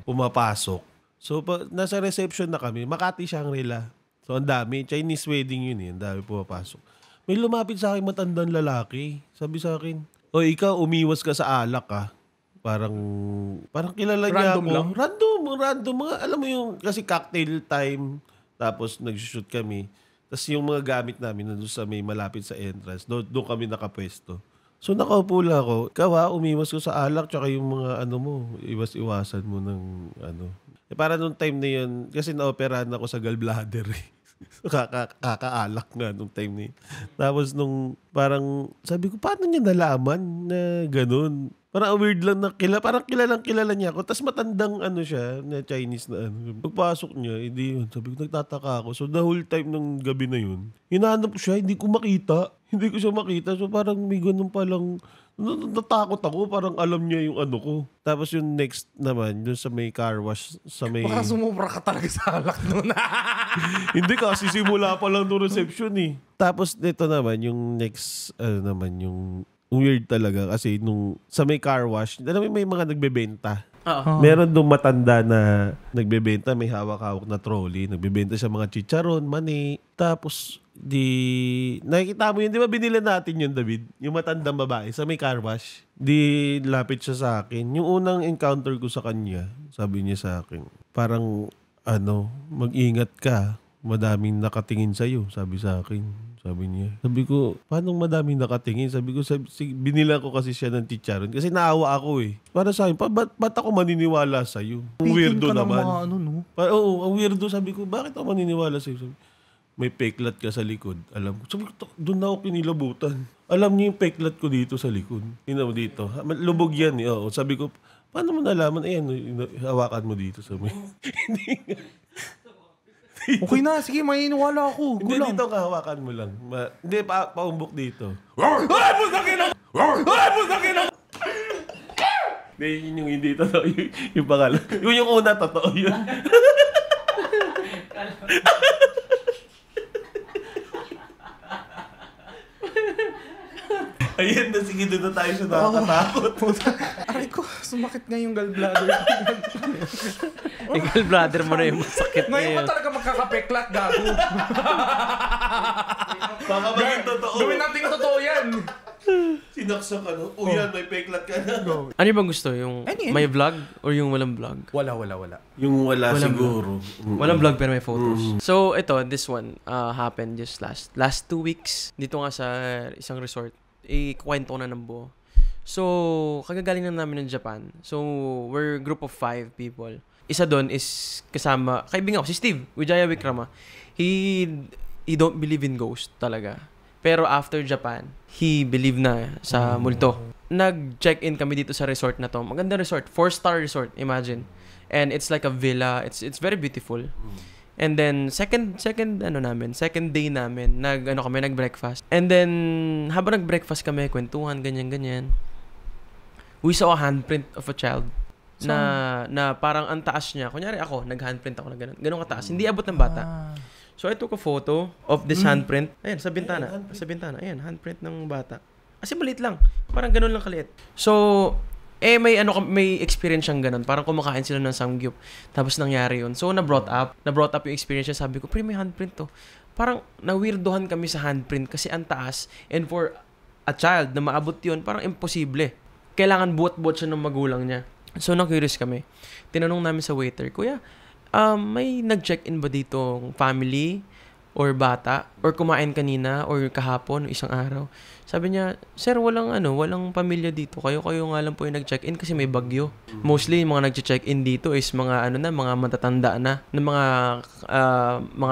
pumapasok. So nasa reception na kami, Makati Shangri-La. So ang dami, Chinese wedding yun ang dami pumapasok. May lumapit sa akin matandang lalaki. Sabi sa akin, "O ikaw umiwas ka sa alak Parang kilala niya ako. Random. Mga, alam mo yung, kasi cocktail time, tapos nag-shoot kami. Tapos yung mga gamit namin nandun sa may malapit sa entrance, doon kami nakapwesto. So nakaupo lang ako. Ikaw umiwas ko sa alak, tsaka yung mga iwas-iwasan mo ng para nung time na yun, kasi na-operahan ako sa gallbladder kakaalak nga nung time na yun. Tapos nung parang, sabi ko, paano niya nalaman na ganun? Parang weird lang na parang kilala niya ako. Tapos matandang siya, na Chinese na Pagpasok niya, hindi yun. Sabi ko, nagtataka ako. So the whole time ng gabi na yun, hinahanap ko siya, hindi ko siya makita. So parang may ganun palang, natakot ako, parang alam niya yung ko. Tapos yung next naman, yung sa may car wash, sa may... Baka sumubra ka talaga sa alak nun. Hindi kasi simula pa lang ng reception Tapos dito naman, yung next, yung weird talaga kasi nung sa may car wash, alam mo may mga nagbebenta. Meron dong matanda na nagbebenta, may hawak-hawak na trolley, nagbebenta siya mga chicharon, mani. Tapos nakikita mo yun, di ba binila natin yun, David? Yung matandang babae sa may car wash. Di lapit siya sa akin. Yung unang encounter ko sa kanya, sabi niya sa akin, parang mag-ingat ka. Madaming nakatingin sa'yo, sabi sa akin. Sabi niya. Sabi ko, paano madaming nakatingin? Sabi ko, binila ko kasi siya ng chicharon. Kasi naawa ako Para sa akin, ba't ako maniniwala sa'yo? Ang weirdo naman. Oo, ang weirdo. Sabi ko, bakit ako maniniwala sa'yo? Sabi, may peklat ka sa likod. Alam ko. Sabi ko, doon na ako kinilabutan. Alam niyo yung peklat ko dito sa likod. Dito. Lubog yan Oo. Sabi ko, paano mo nalaman? Ayan, hawakan mo dito. Sabi Okay na, sige, maniniwala ako. Hindi, dito hawakan mo lang. Hindi, paumbok dito. Ay, pusakin na! Hindi, yun yung hindi totoo. Yung pangalan. Yung una, totoo yun. Ayan na, sige, doon na tayo sa nakakatakot. Aray ko, sumakit nga yung gallbladder. Yung gallbladder mo na yung masakit na Ngayon yun. pa talaga magkakapeklat, gago. Baka maging totoo. Gawin natin totoo yan. Sinaksak yan, may peklat ka na. Ano yung bang gusto? Yung may vlog or yung walang vlog? Wala. Yung wala siguro. Walang vlog pero may photos. So ito, this one happened just last 2 weeks. Dito nga sa isang resort. Kwento ko na ng buo. So, kagagaling na namin ng Japan. So, we're a group of 5 people. Isa doon is kasama, kaibigan ko, si Steve, Wijaya Wikrama. He don't believe in ghost talaga. Pero after Japan, he believe na sa multo. Nag-check-in kami dito sa resort na to. Maganda resort. 4-star resort, imagine. And it's like a villa. It's very beautiful. And then, second day namin, nag-breakfast. And then, habang nag-breakfast kami, kwentuhan, ganyan. We saw a handprint of a child na parang ang taas niya. Kunyari ako, nag-handprint ako na ganun kataas. Hindi abot ng bata. So, I took a photo of this handprint. Ayan, sa bintana. Ayan, handprint ng bata. Kasi maliit lang. Parang ganun lang kaliit. So, may experience siyang ganun. Parang kumakain sila ng samgyup. Tapos nangyari yun. So, na-brought up yung experience niya. Sabi ko, pre, may handprint to. Parang na-weirdohan kami sa handprint kasi ang taas. And for a child na maabot yun, parang imposible. Kailangan buot-buot siya ng magulang niya. So, na-curious kami. Tinanong namin sa waiter, Kuya, may nag-check-in ba dito family or bata? Or kumain kanina or kahapon, isang araw? Sabi niya, sir, walang pamilya dito. Kayo nga lang po yung nag-check-in kasi may bagyo. Mostly, yung mga nag-check-in dito is mga mga matatanda na, mga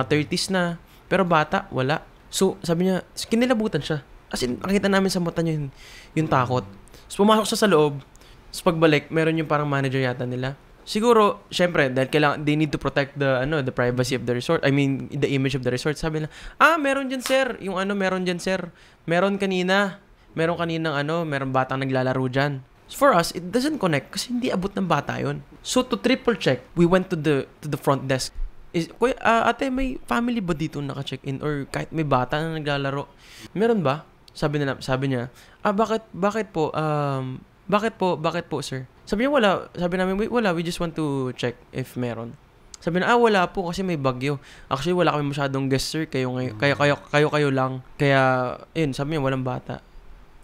30s na. Pero bata, wala. So, sabi niya, kinilabutan siya. As in, nakita namin sa mata niya yung takot. So, pumasok siya sa loob. So, pagbalik, meron yung parang manager yata nila. Siguro, syempre, dahil they need to protect the privacy of the resort. I mean, the image of the resort. Sabi na, meron dyan, sir. Meron dyan, sir. Meron kaninang meron batang naglalaro dyan. So for us, it doesn't connect kasi hindi abot ng bata yun. So to triple check, we went to the front desk. Kuya, ate, may family ba dito naka-check-in or kahit may bata na naglalaro? Meron ba? Sabi niya, bakit po, sir? Sabi niya, wala. Sabi namin, wala, we just want to check if meron. Sabi na, wala po kasi may bagyo. Actually, wala kami masyadong guest, sir. Kayo lang. Kaya, yun, sabi niya, walang bata.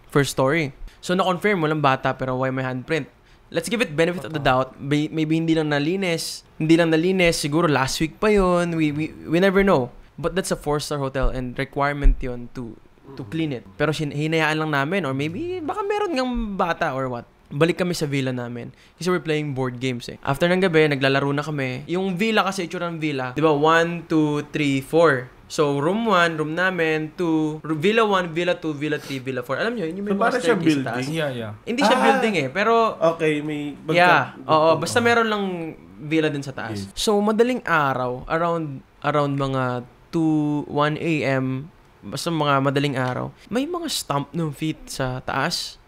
First story. So, na-confirm, walang bata, pero why may handprint? Let's give it benefit of the doubt. Maybe hindi lang nalinis. Siguro last week pa yun. We never know. But that's a 4-star hotel and requirement yun to clean it. Pero hinayaan lang namin or maybe baka meron ngang bata or what. Balik kami sa villa namin. Kasi we're playing board games eh. After ng gabi, naglalaro na kami. Yung villa kasi, itsura ng villa. Di ba? 1, 2, 3, 4. So, room 1, room namin, 2, Villa 1, Villa 2, Villa 3, Villa 4. Alam nyo, yun yung may mga siya staircase building? taas. Yeah. Hindi siya building eh. Pero, okay, may... oo. Basta meron lang villa din sa taas. So, madaling araw, around mga 1 a.m., basta mga madaling araw, may mga stomp ng feet sa taas.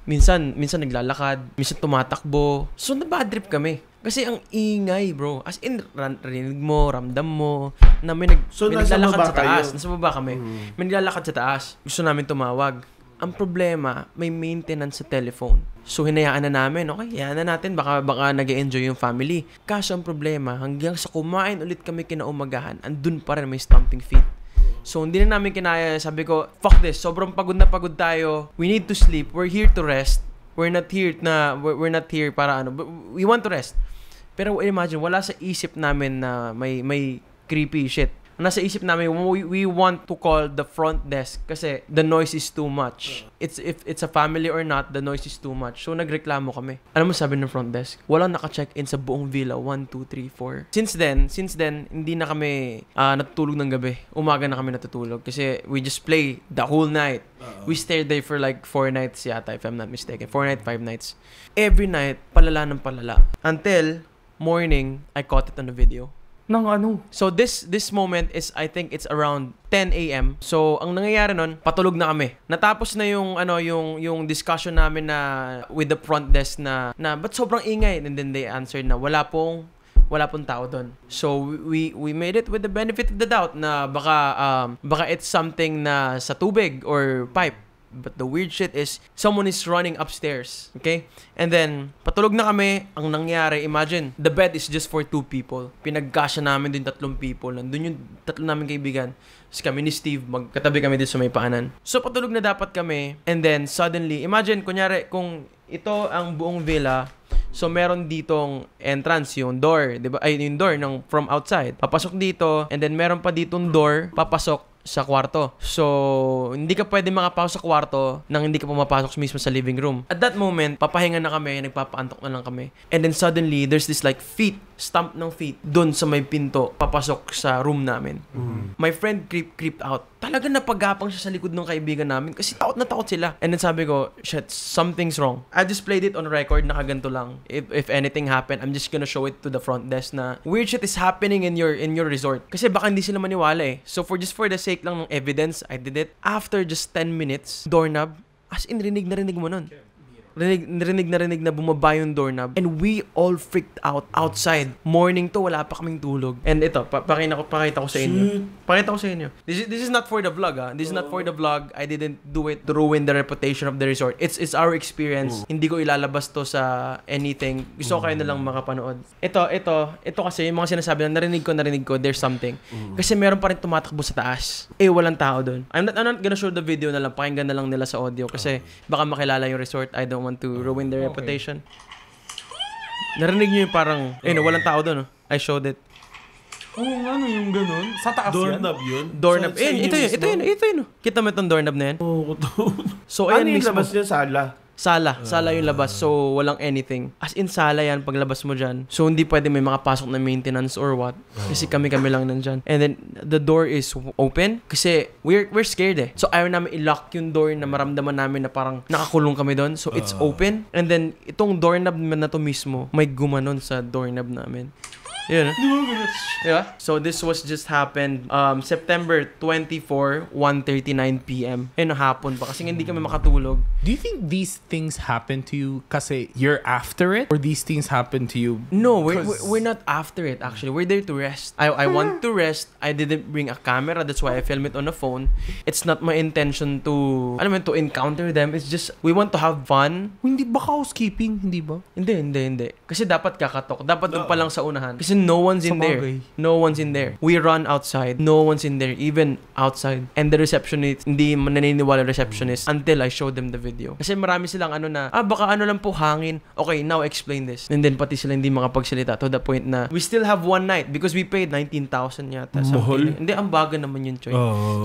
Minsan naglalakad, minsan tumatakbo. So, na-bad trip kami. Kasi ang ingay, bro. As in, rinig mo, ramdam mo, na may naglalakad sa taas. Nasa baba kami. May naglalakad sa taas. Gusto namin tumawag. Ang problema, may maintenance sa telephone. So, hinayaan na namin. Okay, hayaan na natin. Baka nag-enjoy yung family. Kaso ang problema, hanggang sa kumain ulit kami kinaumagahan, andun pa rin may stomping feet. So, hindi na namin kinaya. Sabi ko, fuck this. Sobrang pagod na pagod tayo. We need to sleep. We're here to rest. We're not here para but we want to rest. Pero imagine, wala sa isip namin na may creepy shit. Nasa isip namin, we want to call the front desk kasi the noise is too much. If it's a family or not, the noise is too much. So, nagreklamo kami. Alam mo sabi ng front desk? Walang naka-check-in sa buong villa. 1, 2, 3, 4. Since then, hindi na kami natutulog ng gabi. Umaga na kami natutulog kasi we just play the whole night. We stayed there for like 4 nights yata, if I'm not mistaken. 4 nights, 5 nights. Every night, palala ng palala. Until morning, I caught it on the video. So this moment is, I think it's around 10 a.m. So ang nangyayari nun, patulog na kami. Natapos na yung discussion namin na with the front desk na ba't sobrang ingay? And then they answered na wala pong tao doon. So we made it with the benefit of the doubt na baka it's something na sa tubig or pipe. But the weird shit is, someone is running upstairs. Okay? And then, patulog na kami. Ang nangyari, imagine, the bed is just for 2 people. Pinagkasya namin din 3 people. Nandun yung 3 namin kaibigan. Tapos kami ni Steve, magkatabi kami dito sa may paanan. So, patulog na dapat kami. And then, suddenly, imagine, kunyari, kung ito ang buong villa, so meron ditong entrance, yung door, diba? Ay, yung door from outside. Papasok dito, and then meron pa ditong door, papasok sa kwarto. So, hindi ka pwede makapasok sa kwarto nang hindi ka pumapasok mismo sa living room. At that moment, papahinga na kami, nagpapaantok na lang kami. And then suddenly, there's this like stamp ng feet doon sa may pinto, papasok sa room namin. My friend creeped out. Talaga napagapang siya sa likod ng kaibigan namin kasi takot na takot sila. And then sabi ko, shit, something's wrong. I just played it on record, nakaganto lang. If anything happened, I'm just gonna show it to the front desk na weird shit is happening in your resort. Kasi baka hindi sila maniwala eh. So for the sake lang ng evidence, I did it. After just 10 minutes, doorknob, as in rinig na rinig mo nun. Narinig na bumaba yung doorknob. And we all freaked out outside. Morning to, wala pa kaming tulog. And ito, pakita ko sa inyo. Pakita ko sa inyo. This is not for the vlog, ha? This is not for the vlog. I didn't do it to ruin the reputation of the resort. It's our experience. Hindi ko ilalabas to sa anything. Gusto ko kayo na lang makapanood. Ito kasi, yung mga sinasabi na narinig ko, there's something. Kasi meron pa rin tumatakbo sa taas. Walang tao doon. I'm not gonna show the video na lang. Pakinggan na lang nila sa audio. Kasi baka makilala yung resort. I don't want to ruin their reputation. Narinig nyo yung parang, walang tao doon. I showed it. Ano yung ganun? Sa taas Doorknob yun? Doorknob. Ito yun. Kita mo itong doorknob na yan? Oo, So, ano ayan yung mismo. labas niya? Sala yung labas. So, walang anything. As in, sala yan paglabas mo dyan. So, hindi pwede may makapasok na maintenance or what. Kasi kami lang nandyan. And then, the door is open. Kasi, we're scared eh. So, ayaw namin i-lock yung door na maramdaman namin na parang nakakulong kami doon. So, it's open. And then, itong doorknob na to mismo, may gumanon sa doorknob namin. Yun. Yeah. So this was just happened September 24, 1:39 p.m. Hapon pa kasi hindi kami makatulog. Do you think these things happen to you kasi you're after it? Or these things happen to you? No, we're not after it actually. We're there to rest. I want to rest. I didn't bring a camera. That's why I film it on a phone. It's not my intention to encounter them. It's just we want to have fun. Hindi ba housekeeping? Hindi ba? Hindi. Kasi dapat kakatok. Dapat doon pa lang sa unahan. Kasi no one's in there. No one's in there. We run outside. No one's in there. Even outside. And the receptionist, hindi naniniwala receptionist until I showed them the video. Kasi marami silang baka lang po hangin. Okay, now explain this. And then pati sila hindi makapagsalita to the point na we still have one night because we paid 19,000 yata. Hindi, ang baga naman yun, Choy.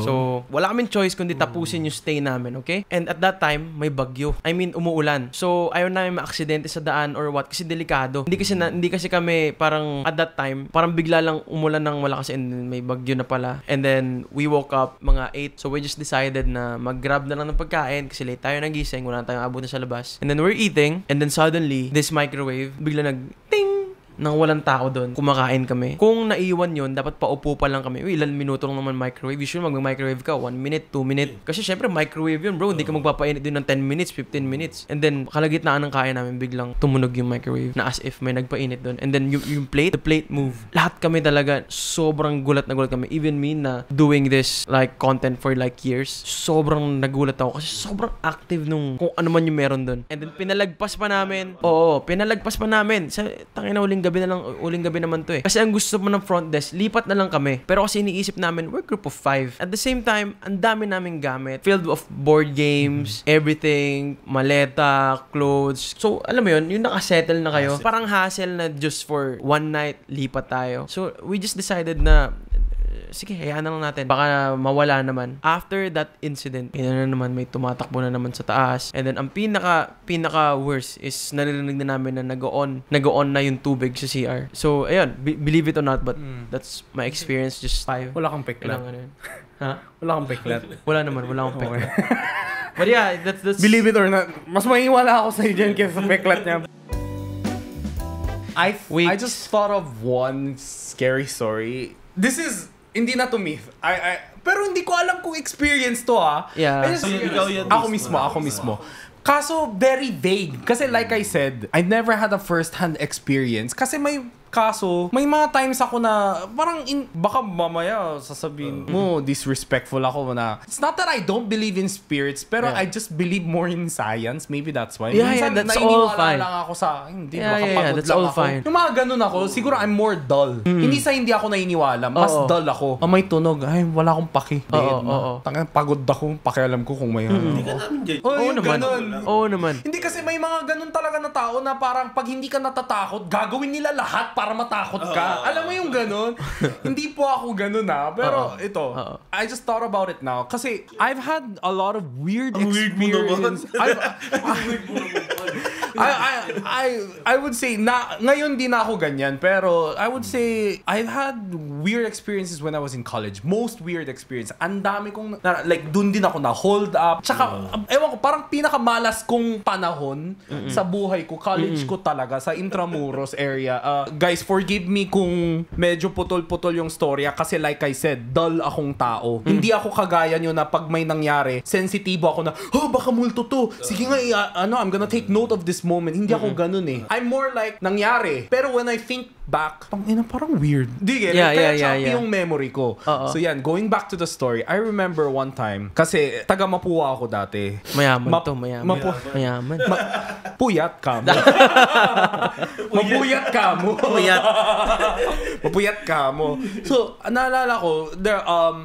So, wala kaming choice kundi tapusin yung stay namin, okay? And at that time, may bagyo. I mean, umuulan. So, ayaw namin ma-aksidente sa daan or what kasi delikado. Hindi kasi kami parang at that time, parang bigla lang umulan ng malakas and then may bagyo na pala. And then, we woke up mga 8. So, we just decided na mag-grab na lang ng pagkain kasi late tayo nagising. Wala na tayong abutan sa labas. And then, we're eating. And then, suddenly, this microwave, bigla nag-ting! Nang walang tao doon, kumakain kami. Kung naiwan yun, dapat paupo pa lang kami. Ilan minuto lang naman microwave. Usually, mag-microwave ka, 1 minute, 2 minute. Kasi syempre, microwave yun, bro. Hindi ka magpapainit din ng 10 minutes, 15 minutes. And then, kalagitnaan ng kaya namin, biglang tumunog yung microwave na as if may nagpainit doon. And then, yung plate, the plate move. Lahat kami talaga, sobrang gulat na gulat kami. Even me na doing this, like, content for like years, sobrang nagulat ako. Kasi sobrang active nung kung ano man yung meron doon. And then, pinalagpas pa namin. Tangina, uling gabi naman to eh. Kasi ang gusto mo ng front desk, lipat na lang kami. Pero kasi iniisip namin, we're group of 5. At the same time, ang dami naming gamit. Filled of board games, everything, maleta, clothes. So, alam mo yun, yung nakasettle na kayo. Parang hassle na just for one night, lipat tayo. So, we just decided na sige, hayaan na lang natin. Baka mawala naman. After that incident, na naman, may tumatakbo na naman sa taas. And then, ang pinaka worst is naririnig na namin na nag-on na yung tubig sa CR. So, ayun, believe it or not, but that's my experience. Just 5. Wala kang peklat. Ha? Wala kang peklat. Wala akong peklat. But yeah, that's... Believe it or not, mas maiwala ako sa'yo dyan kaysa sa peklat niya. I just thought of one scary story. This is hindi na to myth. Pero hindi ko alam kung experience to Yeah. Ako mismo. Kaso very vague. Kasi like I said, I never had a first-hand experience. Kasi may mga times ako na parang baka mamaya sasabihin mo disrespectful ako na it's not that I don't believe in spirits pero I just believe more in science. Maybe that's why. Yeah, that's all fine. Lang ako sa hindi that's all fine. Yung mga ganun ako, siguro I'm more dull. Hindi ako naniniwala, mas dull ako. May tunog, wala akong paki. Tangan pagod ako, pakialam ko kung may Hindi ka namin dyan. Oo naman. Hindi kasi may mga ganun talaga na tao na parang pag hindi ka natatakot, gagawin nila lahat para matakot ka. Alam mo yung ganun? Hindi po ako ganun pero ito, I just thought about it now. Kasi I've had a lot of weird experience. I would say na ngayon din ako ganyan, pero I would say I've had weird experiences when I was in college. Most weird experience. Ang dami kong like dun din ako na hold up. Tsaka ewan ko, parang pinakamalas kong panahon sa buhay ko, college ko talaga sa Intramuros area. Guys, forgive me kung medyo putol-putol yung storya kasi like I said, dull akong tao. Hindi ako kagaya nyo na pag may nangyari, sensitibo ako na, baka multo to. Sige nga, I'm gonna take note of this moment. Hindi ako ganun eh. I'm more like, nangyari. Pero when I think back, parang weird. Di get it? Kaya choppy yung memory ko. So yan, going back to the story, I remember one time, kasi taga Mapua ako dati. Mayaman. Puyat ka mo. Mapuyat ka mo. Mapuyat ka mo. So, naalala ko,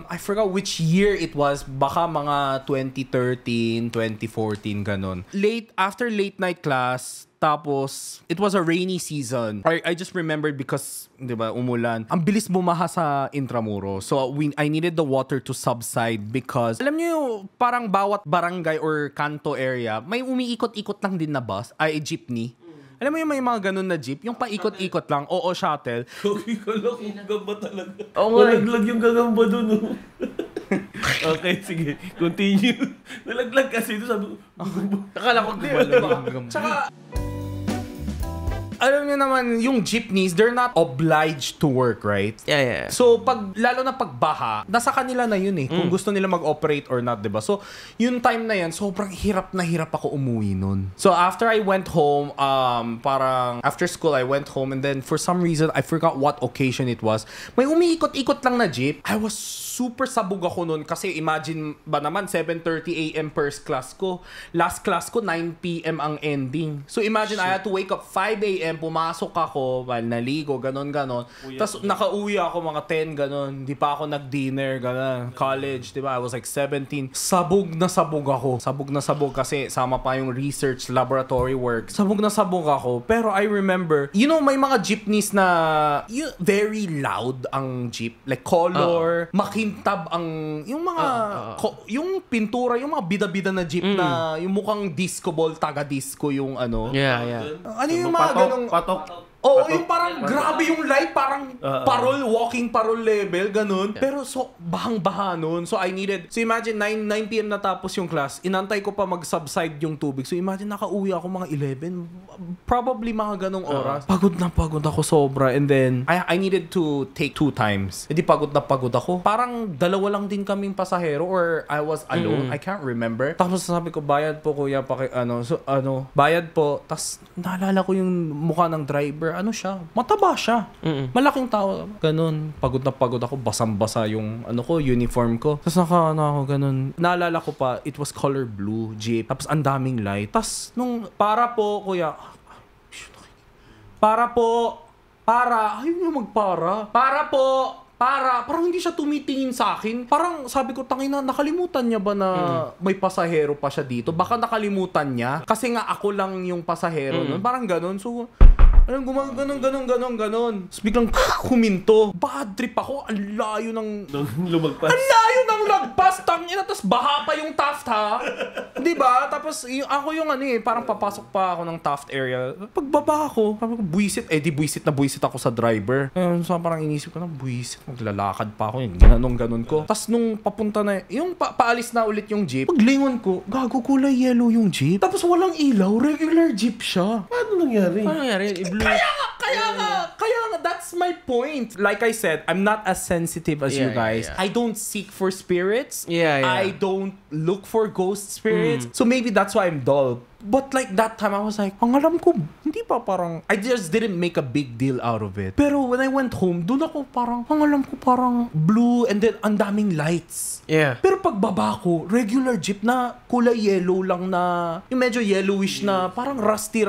I forgot which year it was. Baka mga 2013, 2014, ganun. After late night class, tapos, it was a rainy season. I just remembered because, di ba, umulan. Ang bilis bumaha sa Intramuros. So, I needed the water to subside because, alam niyo, parang bawat barangay or kanto area, may umiikot-ikot lang din na bus, jeepney. Alam mo yung may mga ganun na jeep? Yung paikot-ikot lang. Oo, shuttle. Okay ka lang kung gamba talaga. Oo nga. Nalaglag yung gagamba dun. Okay, sige. Continue. Nalaglag kasi ito sabi ko. Akala ko gumalaw. Tsaka, alam niyo naman, yung jeepneys, they're not obliged to work, right? Yeah. So, lalo na pagbaha, nasa kanila na yun eh. Kung gusto nila mag-operate or not, diba? So, yung time na yan, sobrang hirap na hirap ako umuwi nun. So, after I went home, parang after school, I went home and then for some reason, I forgot what occasion it was. May umiikot-ikot lang na jeep. I was super sabog ako nun kasi imagine ba naman, 7:30 a.m. first class ko. Last class ko, 9 p.m. ang ending. So, imagine, I had to wake up 5 a.m. Pumasok ako, naligo, ganon. Tapos nakauwi ako mga 10, ganon. Hindi pa ako nag-dinner, ganon. College, diba? I was like 17. Sabog na sabog ako. Sabog na sabog kasi sama pa yung research, laboratory work. Sabog na sabog ako. Pero I remember, may mga jeepneys na very loud ang jeep. Like color, makintab ang, yung mga, yung pintura, yung mga bida-bida na jeep na, yung mukhang disco ball, taga-disco yung ano. Yeah. Ano yung mga ganong Patok. Oo, yung parang grabe yung light, parang walking parol level, ganun. Pero bahang-baha nun. So imagine 9 p.m. natapos yung class, inantay ko pa mag-subside yung tubig. So imagine nakauwi ako mga 11, probably mga ganong oras. Pagod na pagod ako sobra. And then, I needed to take 2 times. Hindi pagod na pagod ako. Parang dalawa lang din kaming pasahero or I was alone. I can't remember. Tapos sabi ko, bayad po kuya, bayad po. Tapos naalala ko yung mukha ng driver. Ano siya? Mataba siya. Malaking tao. Ganun. Pagod na pagod ako. Basang-basa yung uniform ko. Tapos ako ganun. Naalala ko pa, it was color blue jeep. Tapos ang daming light. Tapos para po, kuya. Ayaw niya magpara. Parang hindi siya tumitingin sa akin. Parang sabi ko, tangina, nakalimutan niya ba na may pasahero pa siya dito? Baka nakalimutan niya. Kasi nga ako lang yung pasahero nun. Parang ganun. So, ganon. Tapos biglang huminto. Bad trip ako. Ang layo ng lumagpas. Ang layo ng lagpas. Tangina. Tapos baha pa yung Taft, ha? Diba? Tapos ako yung parang papasok pa ako ng Taft area. Pagbaba ako, sabi ko, buwisit. Di buwisit ako sa driver. So parang inisip ko na, buwisit. Maglalakad pa ako. Ganon ko. Tapos nung papunta na, yung paalis na ulit yung jeep, paglingon ko, gago, kulay yellow yung jeep. Tapos walang ilaw. Regular jeep siya. Paano nangyari? Kaya nga, that's my point. Like I said, I'm not as sensitive as you guys. Yeah. I don't seek for spirits. Yeah. I don't look for ghost spirits. So maybe that's why I'm dull. But like that time, I was like, ang alam ko, hindi pa parang, I just didn't make a big deal out of it. Pero when I went home, doon ako parang, ang alam ko parang blue and then ang daming lights. Yeah. Pero pagbaba ko, regular jeep na kulay yellow lang na, yung medyo yellowish na, parang rusty,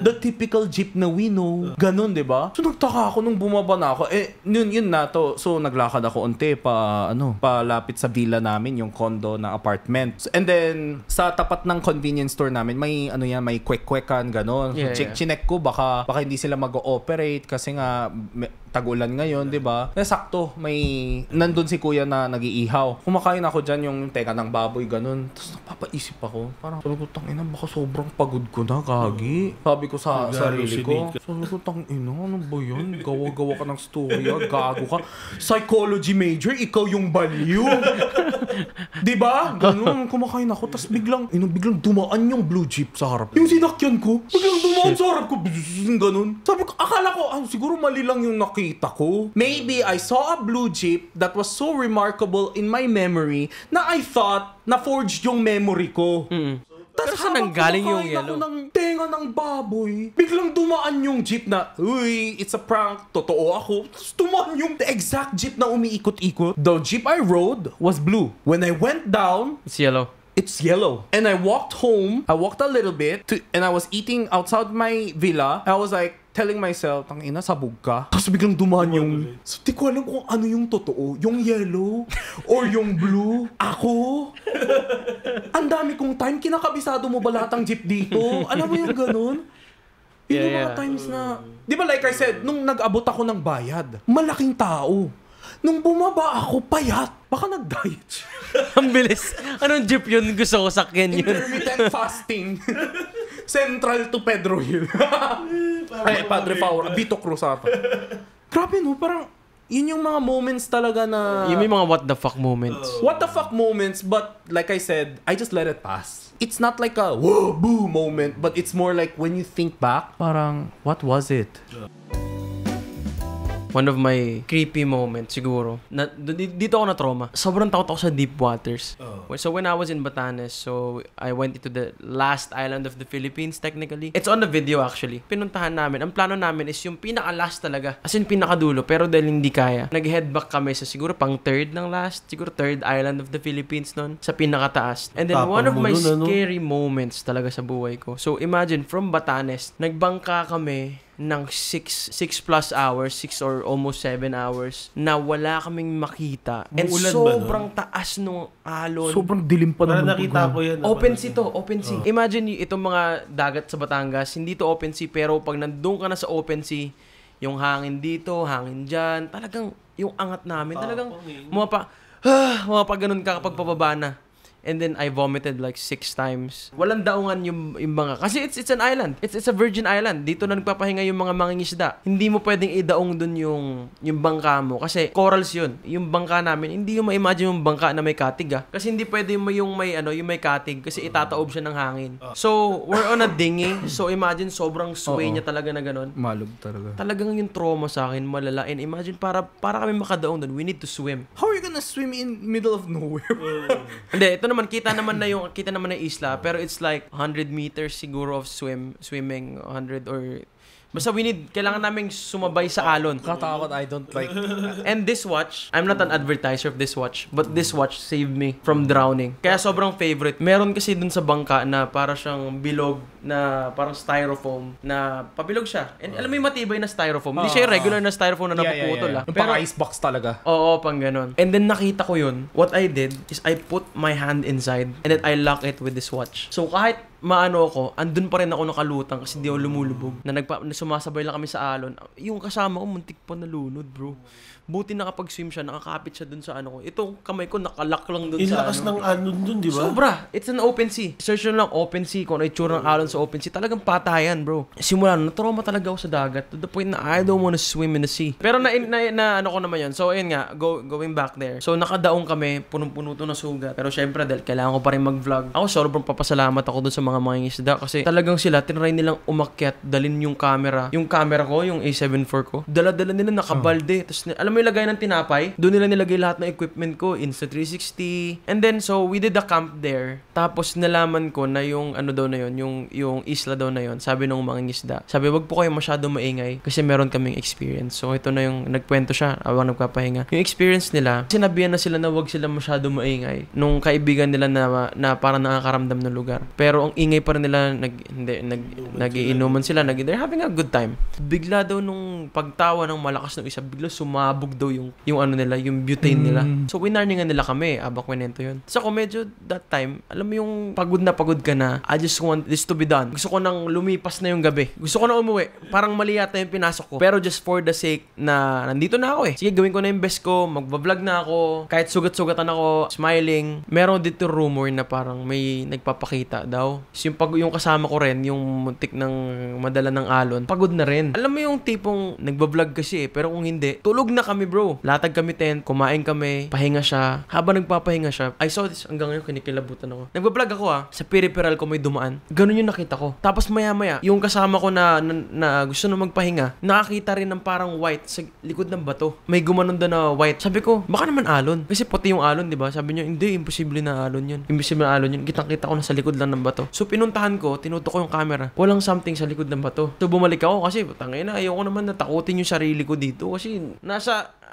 the typical jeep na we know. Ganon, diba? So nagtaka ako nung bumaba na ako. Yun na to. So naglakad ako unti palapit sa villa namin, yung condo na apartment. And then, sa tapat ng convenience store namin, may kwek-kwekan, ganon. So, chinek ko, baka hindi sila mag-ooperate kasi nga tag-ulan ngayon, di ba? Sakto, may nandun si kuya na nag-iihaw. Kumakain ako dyan yung teka ng baboy, ganun. Tapos napapaisip ako, parang sabi ko, tangina, baka sobrang pagod ko na, gagi. Sabi ko sa sarili ko, sabi ko, tangina, ano ba yun? Gawa-gawa ka ng storya, gago ka. Psychology major, ikaw yung baliw. Di ba? Ganun, kumakain ako, tapos biglang dumaan yung blue jeep sa harap. Yung sinakyan ko, biglang dumaan sa harap ko, ganun. Sabi ko, akala ko, siguro mali lang yung nakita ko. Maybe I saw a blue jeep that was so remarkable in my memory na I thought na forged yung memory ko. Pero saan nanggaling yung yellow? Ako ng tenga ng baboy, biglang dumaan yung jeep na, uy, it's a prank, totoo ako. Tapos dumaan yung the exact jeep na umiikot-ikot. The jeep I rode was blue. When I went down, It's yellow. it's yellow. And I walked home, I walked a little bit, and I was eating outside my villa. I was like, telling myself, tangina, sabog ka. Tapos biglang dumaan yung... So, di ko alam kung ano yung totoo. Yung yellow or yung blue. Ako? Ang dami kong time. Kinakabisado mo ba lahat ng jeep dito? Alam mo yung ganun? Yun yung mga times na... Di ba like I said, nung nag-abot ako ng bayad, malaking tao. Nung bumaba ako, payat. Baka nag-diet siya. Ang bilis. Anong jeep yun? Gusto ko sakyan yun. Intermittent fasting. Central to Pedro Hill. Ay, Padre Faura. Vito Cruz ata. Grabe no, parang yun yung mga moments talaga na... Yung may mga what the fuck moments. What the fuck moments, but like I said, I just let it pass. It's not like a whoa, boo moment, but it's more like when you think back, parang, what was it? One of my creepy moments siguro. Dito ako na trauma. Sobrang takot ako sa deep waters. So when I was in Batanes, so I went into the last island of the Philippines technically. It's on the video actually. Pinuntahan namin. Ang plano namin is yung pinaka-last talaga. As in pinakadulo. Pero dahil hindi kaya, nag-headback kami sa siguro pang third ng last. Siguro third island of the Philippines nun. Sa pinakataas. And then one of my scary moments talaga sa buhay ko. So imagine, from Batanes, nagbangka kami ng 6 plus hours, 6 or almost 7 hours, na wala kaming makita. And sobrang taas nung alon. Sobrang dilim pa Para naman. nakita ko yan. Open sea to, open sea. Imagine itong mga dagat sa Batangas, hindi to open sea, pero pag nandun ka na sa open sea, yung hangin dito, hangin dyan, talagang yung angat namin, talagang mapa ganun ka kapag pababa na. And then I vomited like 6 times. Walang daungan yung mga... Kasi it's an island. It's a virgin island. Dito na nagpapahinga yung mga mangingisda. Hindi mo pwedeng idaong dun yung bangka mo. Kasi corals yun. Yung bangka namin, hindi yung ma-imagine yung bangka na may katig ah. Kasi hindi pwede yung may katig. Kasi itataob siya ng hangin. So, we're on a dinghy. So, imagine sobrang sway niya talaga na ganun. Malog talaga. Talagang yung trauma sa akin, malala. And imagine, para kami makadaong dun, we need to swim. How are you gonna swim in middle of nowhere? Hindi, ito naman, kita naman na isla, pero it's like 100 meters siguro of swimming, 100 or... Basta kailangan naming sumabay sa alon. Katakot, I don't like... And this watch, I'm not an advertiser of this watch, but this watch saved me from drowning. Kaya sobrang favorite. Meron kasi dun sa bangka na para siyang bilog na parang styrofoam na pabilog siya. And alam mo yung matibay na styrofoam. Hindi siya yung regular na styrofoam na napuputol ah. Yung pang icebox talaga. Oo, pang ganon. And then nakita ko yun. What I did is I put my hand inside and then I lock it with this watch. So kahit maano ako, andun pa rin ako nakalutang kasi di ako lumulubog. Na sumasabay lang kami sa alon. Yung kasama ko, muntik pa nalunod, bro. Buti nakapag-swim siya, nakakapit siya dun sa ano ko. Itong kamay ko, nakalak lang dun sa lakas ng alon dun, di ba? Sobra. It's an open sea. Search nyo lang open sea, kung ano itsura ng alon sa open sea. Talagang patayan, bro. Simula, na-trauma talaga ako sa dagat to the point na I don't wanna swim in the sea. Pero na ano ko naman yun. So, ayun nga, going back there. So, nakadaong kami, punong-puno to na sugat. Pero syempre, dahil kailangan ko pa rin mag-vlog. Ako, sobrang papasalamat ako dun sa mga mangingisda kasi talagang sila, tinry nilang umakyat, dalin yung camera. Yung camera ko, yung A7 IV ko, dala-dala nila nakabalde. Tapos, alam mo yung lagay ng tinapay? Doon nila nilagay lahat ng equipment ko, Insta360. And then, so, we did a camp there. Tapos, nalaman ko na yung ano daw na yun, yung isla daw na yun, sabi ng mangingisda. Sabi, wag po kayo masyado maingay kasi meron kaming experience. So, ito na yung nagkwento siya habang nagpapahinga. Yung experience nila, sinabihan na sila na wag sila masyado maingay nung kaibigan nila na parang nakakaramdam ng lugar. Pero ang ingay pa rin nila, nagiinuman sila, they're having a good time. Bigla daw nung pagtawa ng malakas ng isa, bigla sumabog daw yung ano nila, yung butane nila. So winarningan nila kami, abang kwento yun. So ako medyo that time, alam mo yung pagod ka na, I just want this to be done. Gusto ko nang lumipas na yung gabi. Gusto ko na umuwi. Parang mali yata yung pinasok ko. Pero just for the sake na nandito na ako eh. Sige, gawin ko na yung best ko, magbablog na ako, kahit sugat-sugatan ako, smiling. Meron dito rumor na parang may nagpapakita daw. So, yung kasama ko rin, yung muntik ng madala ng alon, pagod na rin. Alam mo yung tipong nagbablog kasi eh, pero kung hindi, tulog na kami bro. Latag kami tent, kumain kami, pahinga siya. Habang nagpapahinga siya, I saw this, hanggang ngayon kinikilabutan ako. Nagbablog ako sa peripheral ko may dumaan. Ganun yung nakita ko. Tapos maya-maya, yung kasama ko na gusto na magpahinga, nakakita rin ng parang white sa likod ng bato. May gumanon doon na white. Sabi ko, baka naman alon. Kasi puti yung alon, di ba? Sabi niya, hindi, imposible na alon yun. Imposible na alon yun. Kitang-kita ko na sa likod lang ng bato. So, pinuntahan ko, tinutok ko yung camera. Walang something sa likod ng bato. So, bumalik ako kasi, tangina, ayoko naman natakutin yung sarili ko dito. Kasi,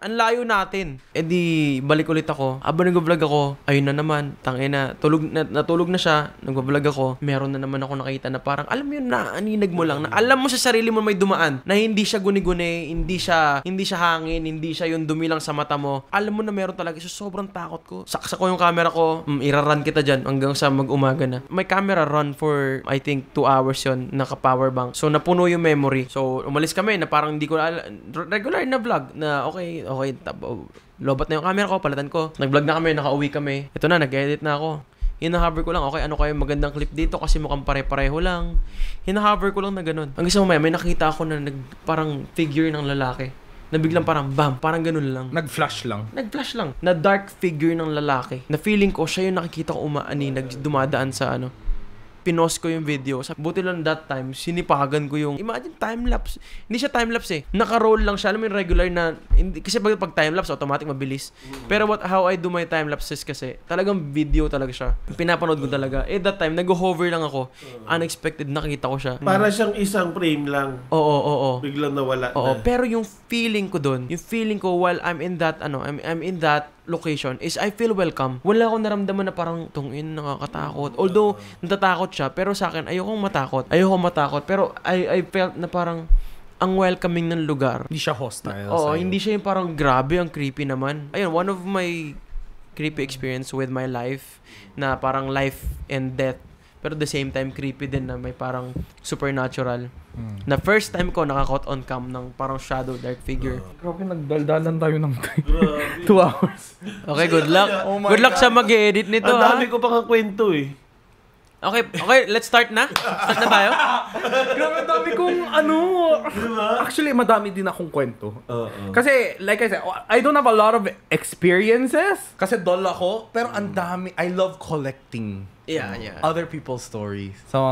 ang layo natin. E di, balik ulit ako. Habang nag-vlog ako, ayun na naman, tangina, natulog na siya, nag-vlog ako, meron na naman ako nakita na parang, alam mo yun, naaninag mo lang, na alam mo sa sarili mo may dumaan, na hindi siya guni-guni, hindi siya hangin, hindi siya yung dumi lang sa mata mo. Alam mo na meron talaga. So, sobrang takot ko. Saksa ko yung camera ko, iraran kita dyan hanggang sa mag-umaga na. My camera run for, I think, 2 hours yun, naka-power bank. So, napuno yung memory. So, umalis kami na parang hindi ko regular na vlog na okay, lobat na yung camera ko, palatan ko. Nag-vlog na kami, nakauwi kami. Ito na, nag-edit na ako. Hinahover ko lang, okay, ano kayo magandang clip dito kasi mukhang pare-pareho lang. Hinahover ko lang na ganun. Hanggang sa mamaya, may nakita ako na parang figure ng lalaki. Na biglang parang bam, parang ganun lang. Nag-flash lang. Na dark figure ng lalaki. Na feeling ko, siya yung nakikita ko dumadaan sa pinost ko yung video. Buti lang that time, sinipagan ko yung, imagine time-lapse. Hindi siya time-lapse eh. Naka-roll lang siya. Alam mo yung regular na, kasi pag time-lapse, automatic mabilis. Pero how I do my time-lapses kasi, talagang video talaga siya. Pinapanood ko talaga. That time, nag-hover lang ako. Unexpected, nakita ko siya. Para siyang isang frame lang. Oo. Biglang nawala Oo, na. pero yung feeling ko while I'm in that, I'm in that location is I feel welcome. Wala akong naramdaman na parang nakakatakot. Although natatakot siya, pero sa akin ayokong matakot. Pero I felt na parang ang welcoming ng lugar. Hindi siya hostile. Oo, hindi siya yung parang grabe, ang creepy naman. Ayun, one of my creepy experience with my life na parang life and death. Pero the same time, creepy din na may parang supernatural. Na first time ko nakakot on cam ng parang shadow dark figure. Grabe, nagdaldalan tayo ng 2 Grabe. hours. Okay, good luck. Oh my Good luck God. sa mag-edit nito, Ang ha? dami ko pang kwento eh. Okay, let's start na. Start na tayo? Grabe, dami kong Actually, madami din akong kwento. Kasi, like I said, I don't have a lot of experiences. Kasi doll ako, pero ang dami. I love collecting Yeah. other people's stories. So,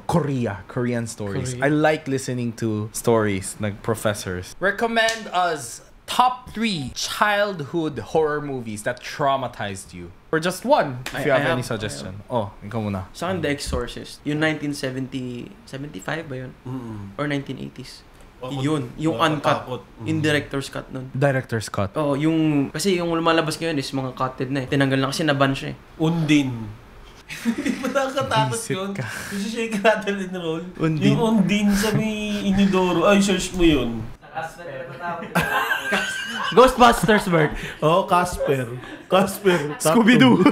Korean stories. I like listening to stories like professors. Recommend us top 3 childhood horror movies that traumatized you. Or just one, if you have any suggestion. Ikaw muna. Sa akin, The Exorcist. Yung 1975 ba yun? Or 1980s? Yun. Yung uncut. Yung director's cut nun. Director's cut. Kasi yung lumalabas ngayon is mga cutted na eh. Tinanggal na kasi naban siya eh. Undin. Hindi ba nakakatakot Visit yun? ka. Kasi siya yung rattle and roll. Undin. Yung Undin sa may Inidoro. Ay, search mo yun. Ghostbusters, Bert. Casper. Scooby-Doo.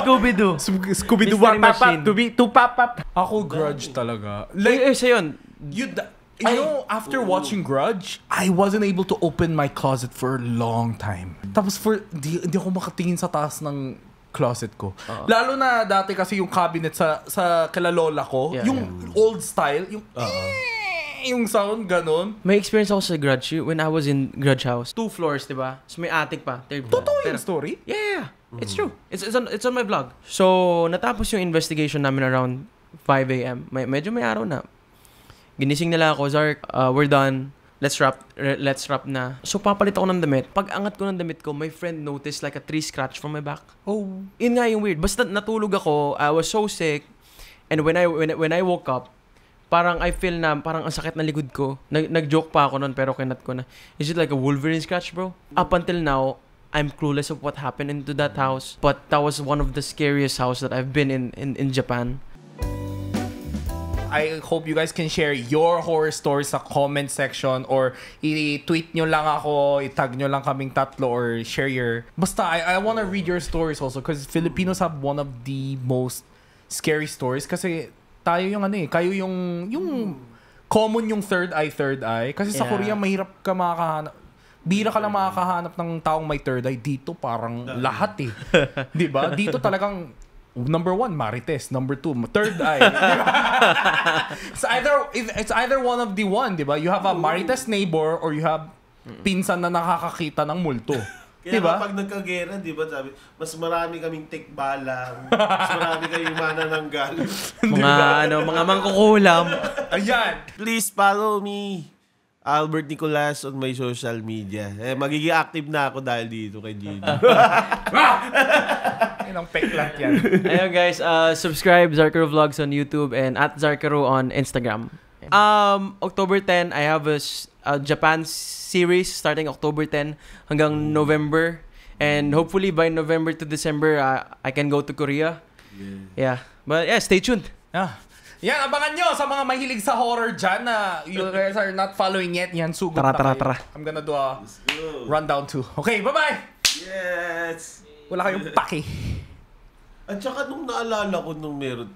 Scooby-Doo. Scooby-Doo. Mystery Machine. Pap. Ako, Grudge talaga. Sa yun. You know, after watching Grudge, I wasn't able to open my closet for a long time. Tapos hindi ako makatingin sa taas ng closet ko. Lalo na dati kasi yung cabinet sa kilalola ko, old style, yung sound ganon. May experience ako sa Grudge when I was in Grudge House. 2 floors, diba? So may attic pa. Totoo yung story? Yeah. It's true. It's on my vlog. So, natapos yung investigation namin around 5 a.m. Medyo may araw na. Ginising nila ako, Zark, we're done. Let's wrap na. So, papalit ako ng damit. Pag angat ko ng damit ko, my friend noticed like a 3 scratch from my back. Yun nga yung weird. Basta natulog ako, I was so sick. And when I woke up, parang I feel na parang ang sakit na likod ko. Nag-joke pa ako nun pero kinat ko na. Is it like a Wolverine scratch, bro? Up until now, I'm clueless of what happened into that house. But that was one of the scariest house that I've been in Japan. I hope you guys can share your horror stories sa comment section or i-tweet nyo lang ako, i-tag nyo lang kaming tatlo or share your... Basta, I wanna read your stories also because Filipinos have one of the most scary stories kasi tayo yung kayo yung common yung third eye kasi sa Korea mahirap ka makakahanap. Bira ka lang makakahanap ng taong may third eye. Dito parang lahat eh. Diba? Dito talagang number 1, Marites. Number 2, third eye. It's either one of the one, diba? You have a Marites neighbor or you have pinsan na nakakakita ng multo. Kaya diba? kapag nagkagera, diba, sabi, mas marami kaming tikbalang, mas marami kaming manananggal. Mga mangkukulam. Ayan! Please follow me, Albert Nicolas, on my social media. Magiging active na ako dahil dito kay Gigi. Ilang peklat yan. Ayun guys, subscribe Zarkaro Vlogs on YouTube and at Zarkaro on Instagram. October 10, I have a Japan series starting October 10 hanggang November. And hopefully by November to December, I can go to Korea. Yeah. But yeah, stay tuned. Yan, abangan nyo sa mga mahilig sa horror dyan na you guys are not following yet. Yan, sugod Tara. I'm gonna do a rundown too. Okay, bye-bye! Yes! Wala kayong paki. At saka nung naalala ko nung meron